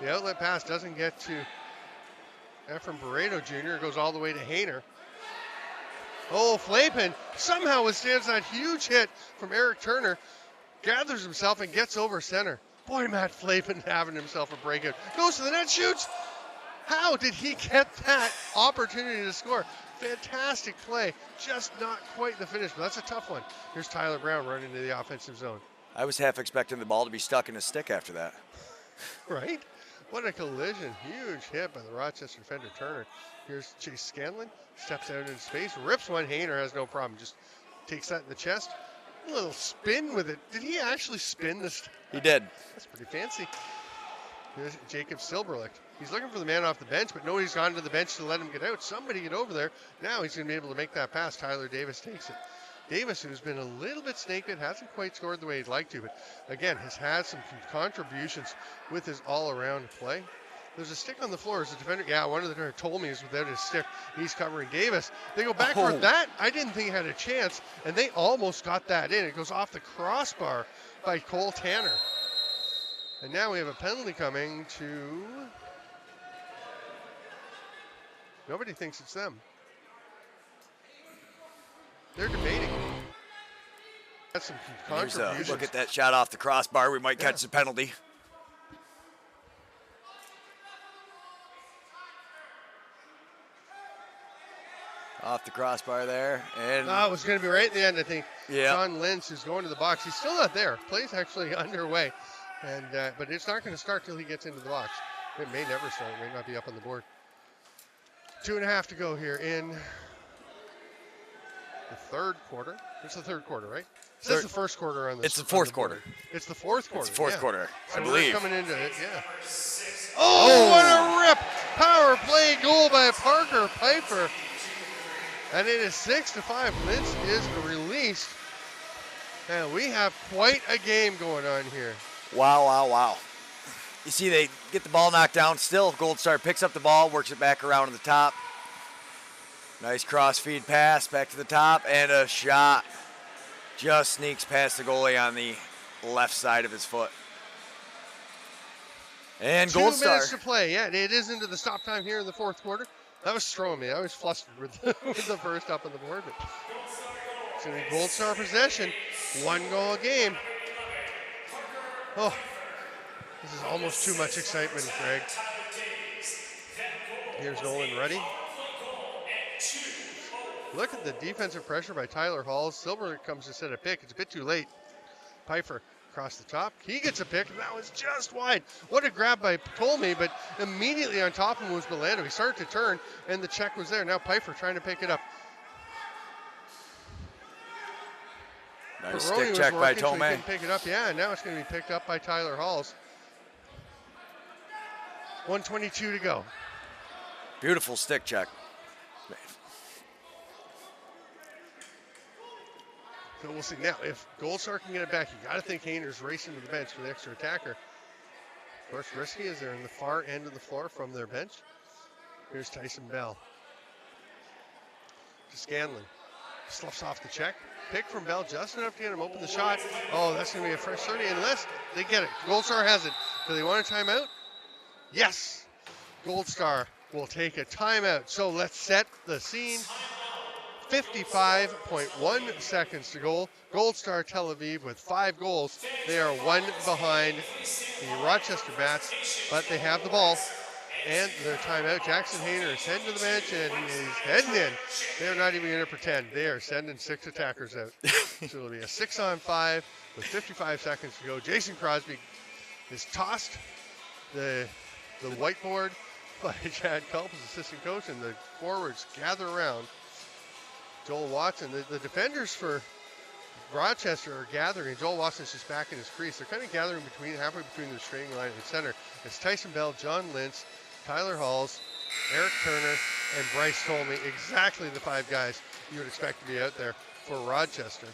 The outlet pass doesn't get to Ephraim Barreto Jr. It goes all the way to Hayner. Oh, Flapin somehow withstands that huge hit from Eric Turner. Gathers himself and gets over center. Boy, Matt Flapin having himself a breakout. Goes to the net, shoots. How did he get that opportunity to score? Fantastic play. Just not quite the finish, but that's a tough one. Here's Tyler Brown running into the offensive zone. I was half expecting the ball to be stuck in his stick after that. Right? What a collision. Huge hit by the Rochester defender, Turner. Here's Chase Scanlon. Steps out into space, rips one. Hayner has no problem. Just takes that in the chest. A little spin with it. Did he actually spin this? He did. That's pretty fancy. Here's Jacob Silberlicht. He's looking for the man off the bench, but nobody's gone to the bench to let him get out. Somebody get over there. Now he's going to be able to make that pass. Tyler Davis takes it. Davis, who's been a little bit snake-bit, hasn't quite scored the way he'd like to, but again, has had some contributions with his all-around play. There's a stick on the floor. As a defender, yeah, one of the defenders told me is without his stick. He's covering Davis. They go back for that. I didn't think he had a chance, and they almost got that in. It goes off the crossbar by Cole Tanner. And now we have a penalty coming to... Nobody thinks it's them. They're debating. That's some contributions. Look at that shot off the crossbar. We might catch the penalty. off the crossbar there. And it was going to be right at the end, I think. yeah. John Lentz is going to the box. He's still not there. Play's actually underway. And but it's not going to start till he gets into the box. It may never start. It may not be up on the board. 2.5 to go here in the third quarter. It's the third quarter, right? That's the first quarter on this. It's the fourth quarter. It's the fourth quarter. It's the fourth quarter, I So believe. we're coming into it, yeah. Oh, what a rip! Power play goal by Parker Pfeiffer. And it is 6-5. Lentz is released. And we have quite a game going on here. Wow, wow, wow. You see they get the ball knocked down. Still, Goldstar picks up the ball, works it back around to the top. Nice cross feed pass back to the top, and a shot. Just sneaks past the goalie on the left side of his foot. And 2 Goldstar. minutes to play. Yeah, it is into the stop time here in the fourth quarter. That was throwing me. I was flustered with the first up on the board. But it's going to be Goldstar possession. 1 goal a game. Oh, this is almost too much excitement, Greg. Here's Nolan ready. Look at the defensive pressure by Tyler Halls. Silver comes to set a pick. It's a bit too late. Pfeiffer across the top. He gets a pick, and that was just wide. What a grab by Ptolemy, but immediately on top of him was Milano. He started to turn, and the check was there. Now Pfeiffer trying to pick it up. Nice Peroni stick was check by working, so he Tomei. couldn't pick it up. Yeah, and now it's going to be picked up by Tyler Halls. 1:22 to go. Beautiful stick check. So we'll see. Now, if Goldstar can get it back, you got to think Hayner's racing to the bench for the extra attacker. Of course, risky as they're in the far end of the floor from their bench. Here's Tyson Bell. To Scanlon. Sloughs off the check. Pick from Bell just enough to get him open the shot. Oh, that's going to be a fresh 30 unless they get it. Goldstar has it. Do they want a timeout? Yes. Goldstar will take a timeout. So let's set the scene. 55.1 seconds to go. Goldstar Tel Aviv with 5 goals. They are 1 behind the Rochester Bats, but they have the ball and their timeout. Jackson Hayner is heading to the bench and he's heading in. They're not even going to pretend. They are sending 6 attackers out. So it'll be a 6-on-5 with 55 seconds to go. Jason Crosby is tossed the whiteboard by Chad Culp, his assistant coach, and the forwards gather around. Joel Watson, the defenders for Rochester are gathering. Joel Watson's just back in his crease. They're kind of gathering halfway between the screening line and center. It's Tyson Bell, John Lentz, Tyler Halls, Eric Turner, and Bryce Tolmie. Exactly the 5 guys you would expect to be out there for Rochester.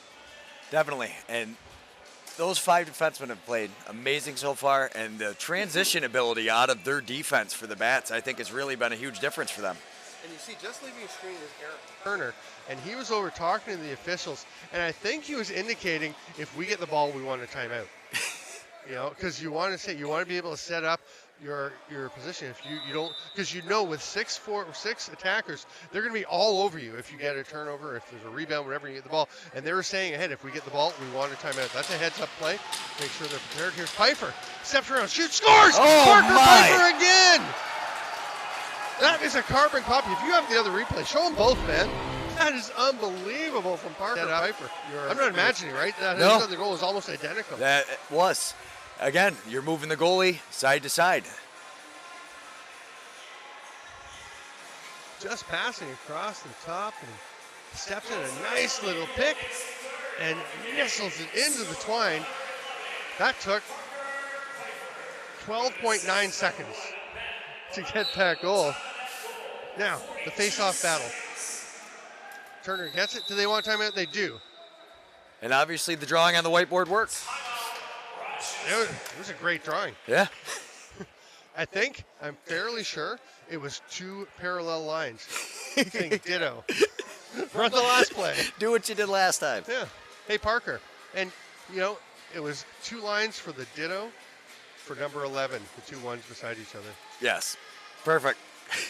Definitely. And those 5 defensemen have played amazing so far, and the transition ability out of their defense for the Bats, I think, has really been a huge difference for them. And you see, just leaving the screen is Eric Turner, and he was over talking to the officials, and I think he was indicating if we get the ball, we want a timeout. You know, because you want to be able to set up your position. If you don't, because you know with 6 attackers, they're going to be all over you if you get a turnover, if there's a rebound, whenever you get the ball. And they were saying ahead, if we get the ball, we want a timeout. That's a heads-up play. Make sure they're prepared. Here's Pfeiffer, steps around, shoots, scores. Oh, Parker my. Pfeiffer again. That is a carbon copy. If you have the other replay, show them both, man. That is unbelievable from Parker Pfeiffer. I'm not imagining, right? That No. other goal is almost identical. That was. Again, you're moving the goalie side to side. Just passing across the top and steps in a nice little pick and nestles it into the twine. That took 12.9 seconds to get that goal. Now, the face-off battle. Turner gets it. Do they want timeout? They do. And obviously the drawing on the whiteboard worked. It was a great drawing. Yeah. I'm fairly sure it was 2 parallel lines. Think ditto. Run the last play. Do what you did last time. Yeah. Hey, Parker. And, you know, it was 2 lines for the ditto for number 11, the 2 ones beside each other. Yes. Perfect.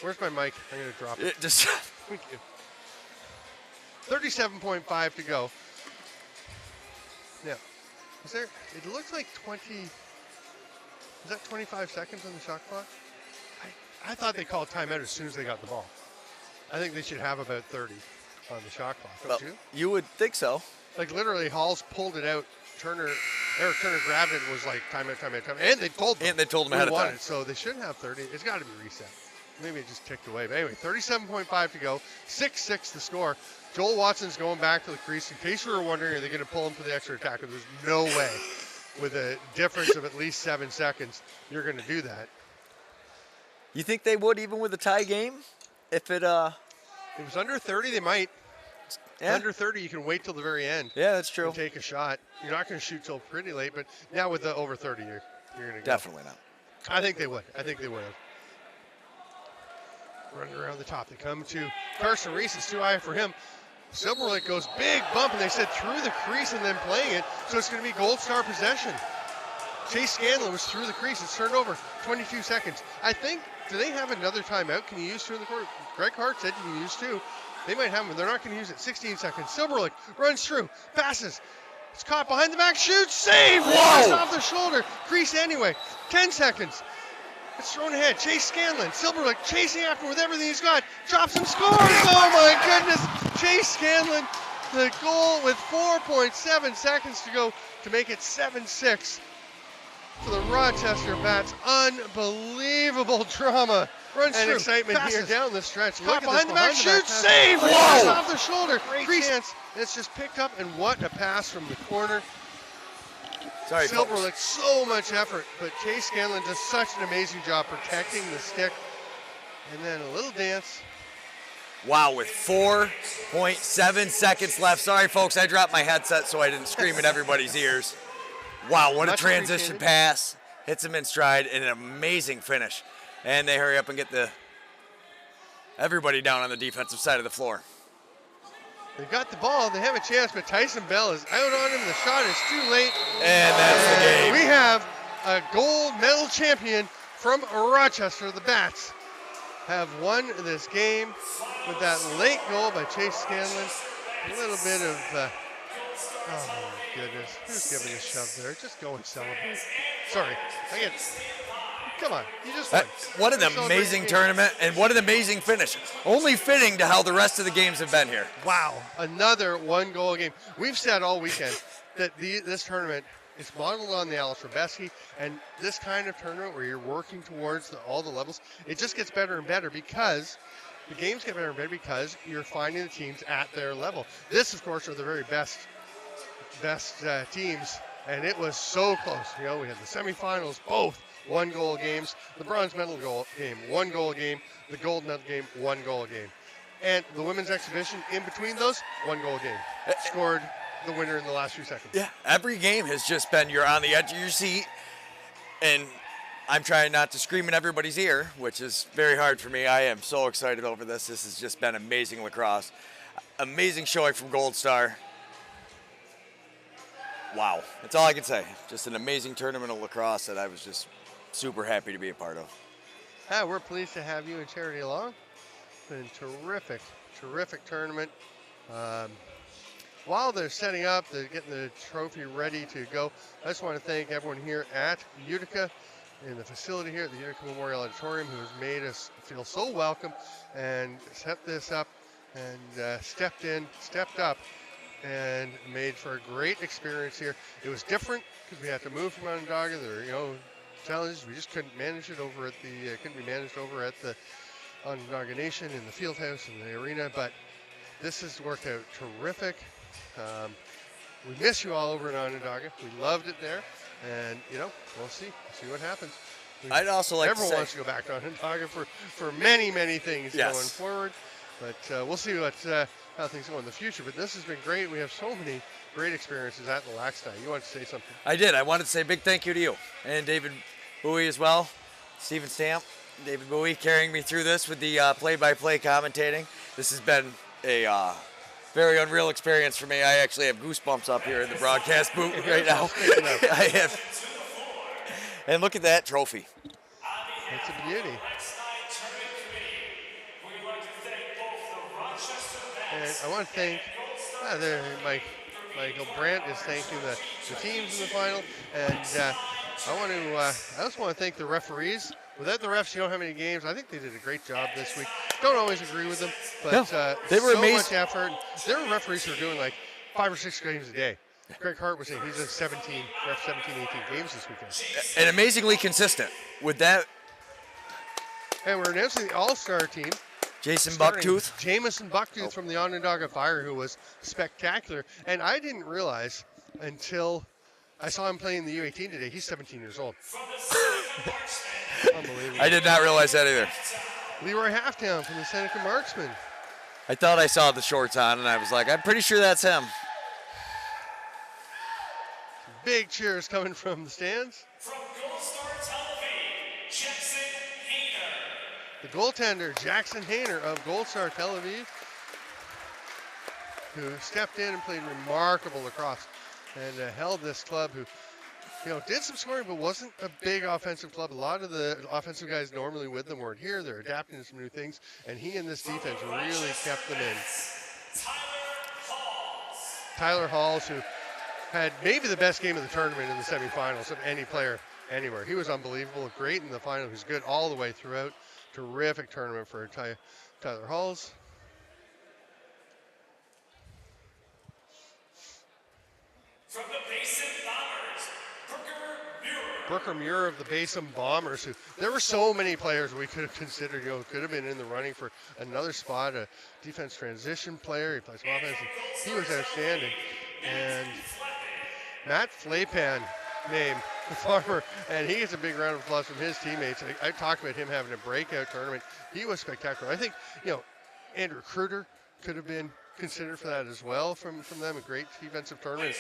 Where's my mic? I'm going to drop it. Just Thank you. 37.5 to go. Now, it looks like 20, is that 25 seconds on the shot clock? I thought they called timeout as soon as they got the ball. I think they should have about 30. on the shot clock, Well, don't you? you would think so. Like literally, Halls pulled it out. Eric Turner grabbed it and was like, time out. And they told them. And they told him we ahead of won time. it, so they shouldn't have 30. It's got to be reset. Maybe it just ticked away. But anyway, 37.5 to go. 6-6 the score. Joel Watson's going back to the crease. In case you were wondering, are they going to pull him for the extra attack? There's no way. With a difference of at least 7 seconds, you're going to do that. You think they would even with a tie game? If it If it was under 30, they might. yeah. Under 30, you can wait till the very end. Yeah, that's true. And take a shot. You're not going to shoot till pretty late, but now with the over 30, you're going to go. Definitely not. I think they would. I think they would have. Running around the top. They come to Carson Reese. It's too high for him. Silverlake goes big bump, and they said through the crease and then playing it, so it's going to be Goldstar possession. Chase Scanlon was through the crease. It's turned over. 22 seconds. I think, do they have another timeout? Can you use 2 in the court? Greg Hart said you can use 2. They might have them. They're not going to use it. 16 seconds. Silverlake runs through. Passes. It's caught behind the back. Shoots. Save. Whoa! Off the shoulder. Crease anyway. 10 seconds. It's thrown ahead. Chase Scanlon. Silverlake chasing after with everything he's got. Drops and scores. Oh my goodness. Chase Scanlon, the goal with 4.7 seconds to go to make it 7-6 for the Rochester Bats. Unbelievable drama. Runs and through. Excitement passes. Here down the stretch. Caught behind the back. Shoots. Save. Whoa! Off the shoulder. Great chance. It's just picked up, and what a pass from the corner. Sorry, Silverlake, so much effort, but Chase Scanlon does such an amazing job protecting the stick. And then a little dance. Wow, with 4.7 seconds left. Sorry, folks, I dropped my headset so I didn't scream in everybody's ears. Wow, what a transition pass. Hits him in stride, and an amazing finish. And they hurry up and get everybody down on the defensive side of the floor. They got the ball. They have a chance, but Tyson Bell is out on him. The shot is too late. And that's the game. We have a gold medal champion from Rochester. The Bats have won this game with that late goal by Chase Scanlon. A little bit of, oh my goodness. Who's giving a shove there? Just go and celebrate. Sorry. Come on, you just won. What an amazing tournament, and what an amazing finish. Only fitting to how the rest of the games have been here. Wow, another 1-goal game. We've said all weekend that this tournament is modeled on the Alice Robeski, and this kind of tournament where you're working towards all the levels, it just gets better and better because the games get better and better because you're finding the teams at their level. This, of course, are the very best teams, and it was so close. You know, we had the semifinals, both 1-goal games. The bronze medal game, 1-goal game. The gold medal game, 1-goal game. And the women's exhibition, in between those, 1-goal game. Scored the winner in the last few seconds. Yeah, every game has just been you're on the edge of your seat, and I'm trying not to scream in everybody's ear, which is very hard for me. I am so excited over this. This has just been amazing lacrosse. Amazing showing from Goldstar. Wow, that's all I can say. Just an amazing tournament of lacrosse that I was just super happy to be a part of. We're pleased to have you and Charity along. It's been a terrific tournament. While they're setting up, they're getting the trophy ready to go. I just want to thank everyone here at Utica, in the facility here at the Utica Memorial Auditorium, who has made us feel so welcome and set this up and stepped up and made for a great experience here. It was different because we had to move from Onondaga. There were, challenges. We just couldn't manage it over at the Onondaga Nation in the field house and the arena, but this has worked out terrific. We miss you all over in Onondaga. We loved it there, and we'll see what happens. I'd also like everyone to say, wants to go back to Onondaga for many things going forward, but we'll see how things go in the future. But this has been great. We have so many great experiences at the LAXNAI. You want to say something? I did. I wanted to say a big thank you to you and David Bowie as well. Stephen Stamp, David Bowie carrying me through this with the play-by-play commentating. This has been a very unreal experience for me. I actually have goosebumps up here in the broadcast booth right now. I have. And look at that trophy. It's a beauty. And I want to thank Michael Brandt is thanking the teams in the final, and I also want to thank the referees. Without the refs, you don't have any games. I think they did a great job this week. Don't always agree with them, but No, they were so amazing. much effort. There were referees who were doing like 5 or 6 games a day. Greg Hart was saying he's in 17, 18 games this weekend. And amazingly consistent with that. And we're announcing the All-Star team. Jason starting Bucktooth. Jamison Bucktooth from the Onondaga Fire, who was spectacular. And I didn't realize until I saw him playing the U18 today. He's 17 years old. Unbelievable. I did not realize that either. Leroy Halftown from the Seneca Marksmen. I thought I saw the shorts on, and I was like, I'm pretty sure that's him. Big cheers coming from the stands. From Goldstar Tel Aviv, Jackson Hayner. The goaltender, Jackson Hayner of Goldstar Tel Aviv, who stepped in and played remarkable lacrosse and held this club who, did some scoring, but wasn't a big offensive club. A lot of the offensive guys normally with them weren't here. They're adapting to some new things, and he and this defense really kept them in. Tyler Halls, who had maybe the best game of the tournament in the semifinals of any player anywhere. He was unbelievable, great in the final. He was good all the way throughout. Terrific tournament for Tyler Halls. From the Basin Bombers, Brooker Muir of the Basin Bombers, who there were so many players we could have considered, could have been in the running for another spot, a defense transition player. He plays some offense, and he was outstanding. And Matt Flapan, name, the farmer, and he gets a big round of applause from his teammates. I talked about him having a breakout tournament. He was spectacular. I think, Andrew Kruger could have been considered for that as well from them, a great defensive tournament.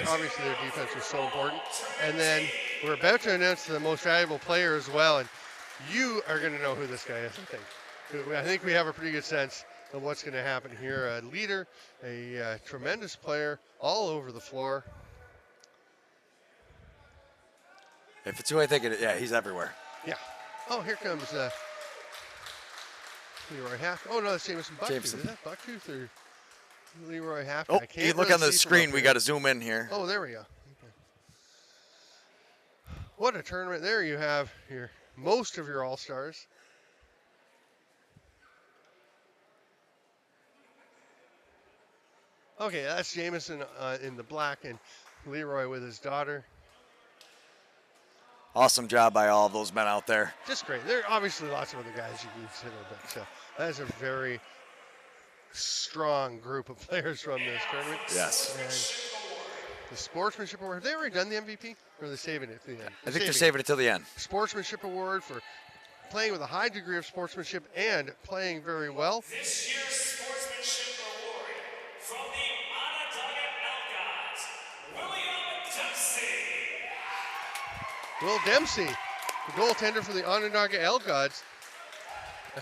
Obviously, their defense was so important. And then we're about to announce the most valuable player as well, and you are going to know who this guy is, I think. I think we have a pretty good sense of what's going to happen here. A leader, a tremendous player all over the floor. If it's who I think it is, yeah, he's everywhere. Yeah. Oh, here comes Leroy Half. Oh, no, that's Jameson Bucktooth. Jameson. Is that Bucktooth or Leroy Half? Oh, you look on the screen. We got to zoom in here. Oh, there we go. Okay. What a tournament. There you have most of your All-Stars. Okay, that's Jameson in the black and Leroy with his daughter. Awesome job by all of those men out there. Just great. There are obviously lots of other guys you can consider, but that is a very strong group of players from this tournament. Yes. And the Sportsmanship Award. Have they already done the MVP? Or are they saving it to the end? I think they're saving it till the end. Sportsmanship Award for playing with a high degree of sportsmanship and playing very well. This year's Sportsmanship Award from the Onondaga Elkgods, William Dempsey. Will Dempsey, the goaltender for the Onondaga Elkgods.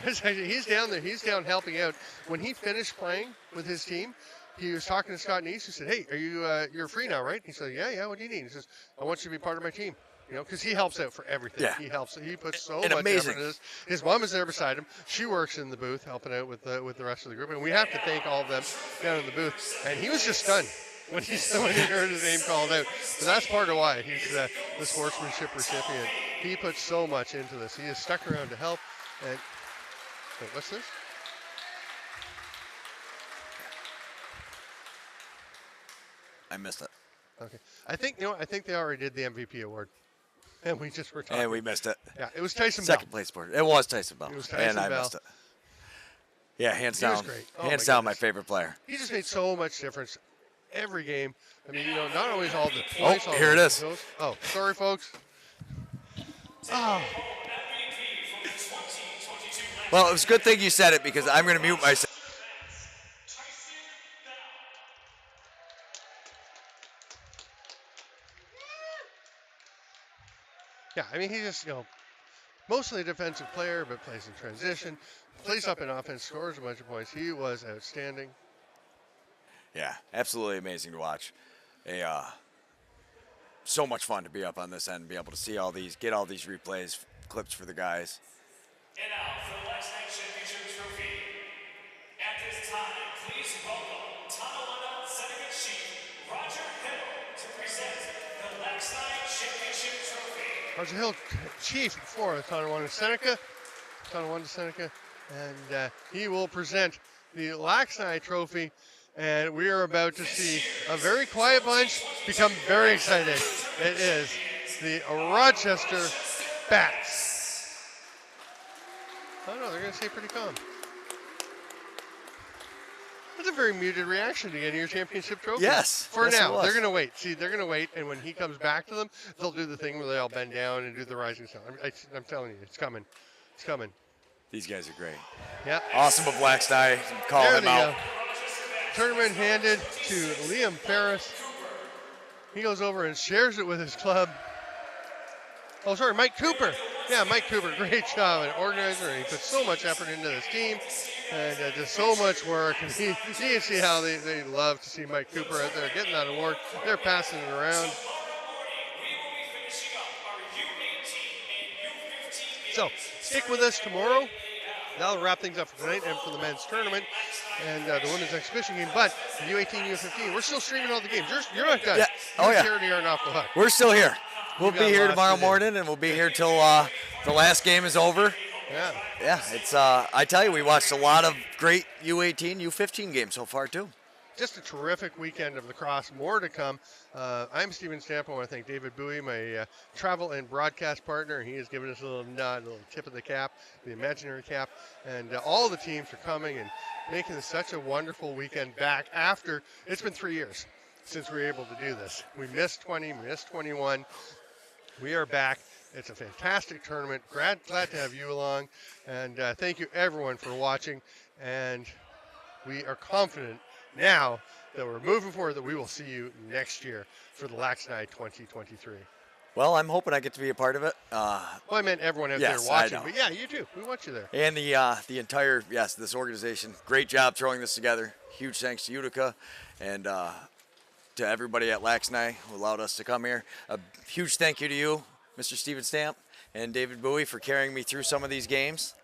He's down there. He's down helping out. When he finished playing with his team, he was talking to Scott Neese, who said, "Hey, are you're free now, right?" He said, "Yeah. What do you need?" He says, "I want you to be part of my team." Because he helps out for everything. Yeah. He helps. He puts so And much amazing. effort into this. His mom is there beside him. She works in the booth, helping out with the rest of the group. And we have to thank all of them down in the booth. And he was just stunned when he heard his name called out. But that's part of why he's the sportsmanship recipient. He puts so much into this. He is stuck around to help. And wait, what's this? I missed it. Okay. I think they already did the MVP award. And we just were talking. And we missed it. Yeah, it was Tyson Second Bell. place sport. It was Tyson Bell. It was Tyson and I Bell. missed it. Yeah, hands He was down. great. Oh, Hands my down, my goodness. favorite player. He just made so much difference every game. I mean, not always all the points. Oh, all here the it is. goals. Oh, sorry, folks. Oh, MVP from the 2022 Well, it was a good thing you said it because I'm going to mute myself. Tyson Bell. yeah. I mean, he's just mostly a defensive player, but plays in transition, plays up in offense, scores a bunch of points. He was outstanding. Yeah, absolutely amazing to watch. So much fun to be up on this end and be able to see all these, get all these replays, clips for the guys. And now for the LAXNAI Championship Trophy. At this time, please welcome Tonawanda Seneca Chief Roger Hill to present the LAXNAI Championship Trophy. Roger Hill, chief for Tonawanda Seneca. Tonawanda Seneca and he will present the LAXNAI trophy. And we are about to see a very quiet bunch become very excited. It is the Rochester Bats. Oh no, they're going to stay pretty calm. That's a very muted reaction to getting your championship trophy. Yes. For yes, it now, was. they're going to wait. See, they're going to wait, and when he comes back to them, they'll do the thing where they all bend down and do the rising sun. I'm telling you, it's coming. It's coming. These guys are great. Yeah. Awesome of LAXNAI. Call There him they out. go. Tournament handed to Liam Paris. He goes over and shares it with his club. Oh, sorry, Mike Cooper. Yeah, Mike Cooper, great job, an organizer, and he puts so much effort into this team and does so much work. And you can see how they love to see Mike Cooper out there getting that award. They're passing it around. So, stick with us tomorrow. That'll wrap things up for tonight and for the men's tournament and the women's exhibition game. But the U18, U15, we're still streaming all the games. You're not done. Yeah. Oh, yeah. Charity aren't off the hook. We're still here. We'll got be here lots tomorrow to do. morning, and we'll be here till the last game is over. Yeah. Yeah, it's. I tell you, we watched a lot of great U18, U15 games so far too. Just a terrific weekend of lacrosse. More to come. I'm Steven Stamp. I want to thank David Bowie, my travel and broadcast partner. He has given us a little nod, a little tip of the cap, the imaginary cap. And all the teams are coming and making this such a wonderful weekend back after it's been 3 years since we were able to do this. We missed 20, missed 21. We are back. It's a fantastic tournament. Glad to have you along. And thank you, everyone, for watching. And we are confident now that we're moving forward that we will see you next year for the LAXNAI 2023. Well, I'm hoping I get to be a part of it. Well, I meant everyone out Yes, there watching, I know. but yeah, you too. We want you there. And the entire, this organization. Great job throwing this together. Huge thanks to Utica and to everybody at LAXNAI who allowed us to come here. A huge thank you to you, Mr. Steven Stamp and David Bowie, for carrying me through some of these games.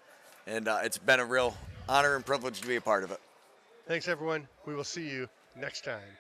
And it's been a real honor and privilege to be a part of it. Thanks, everyone. We will see you next time.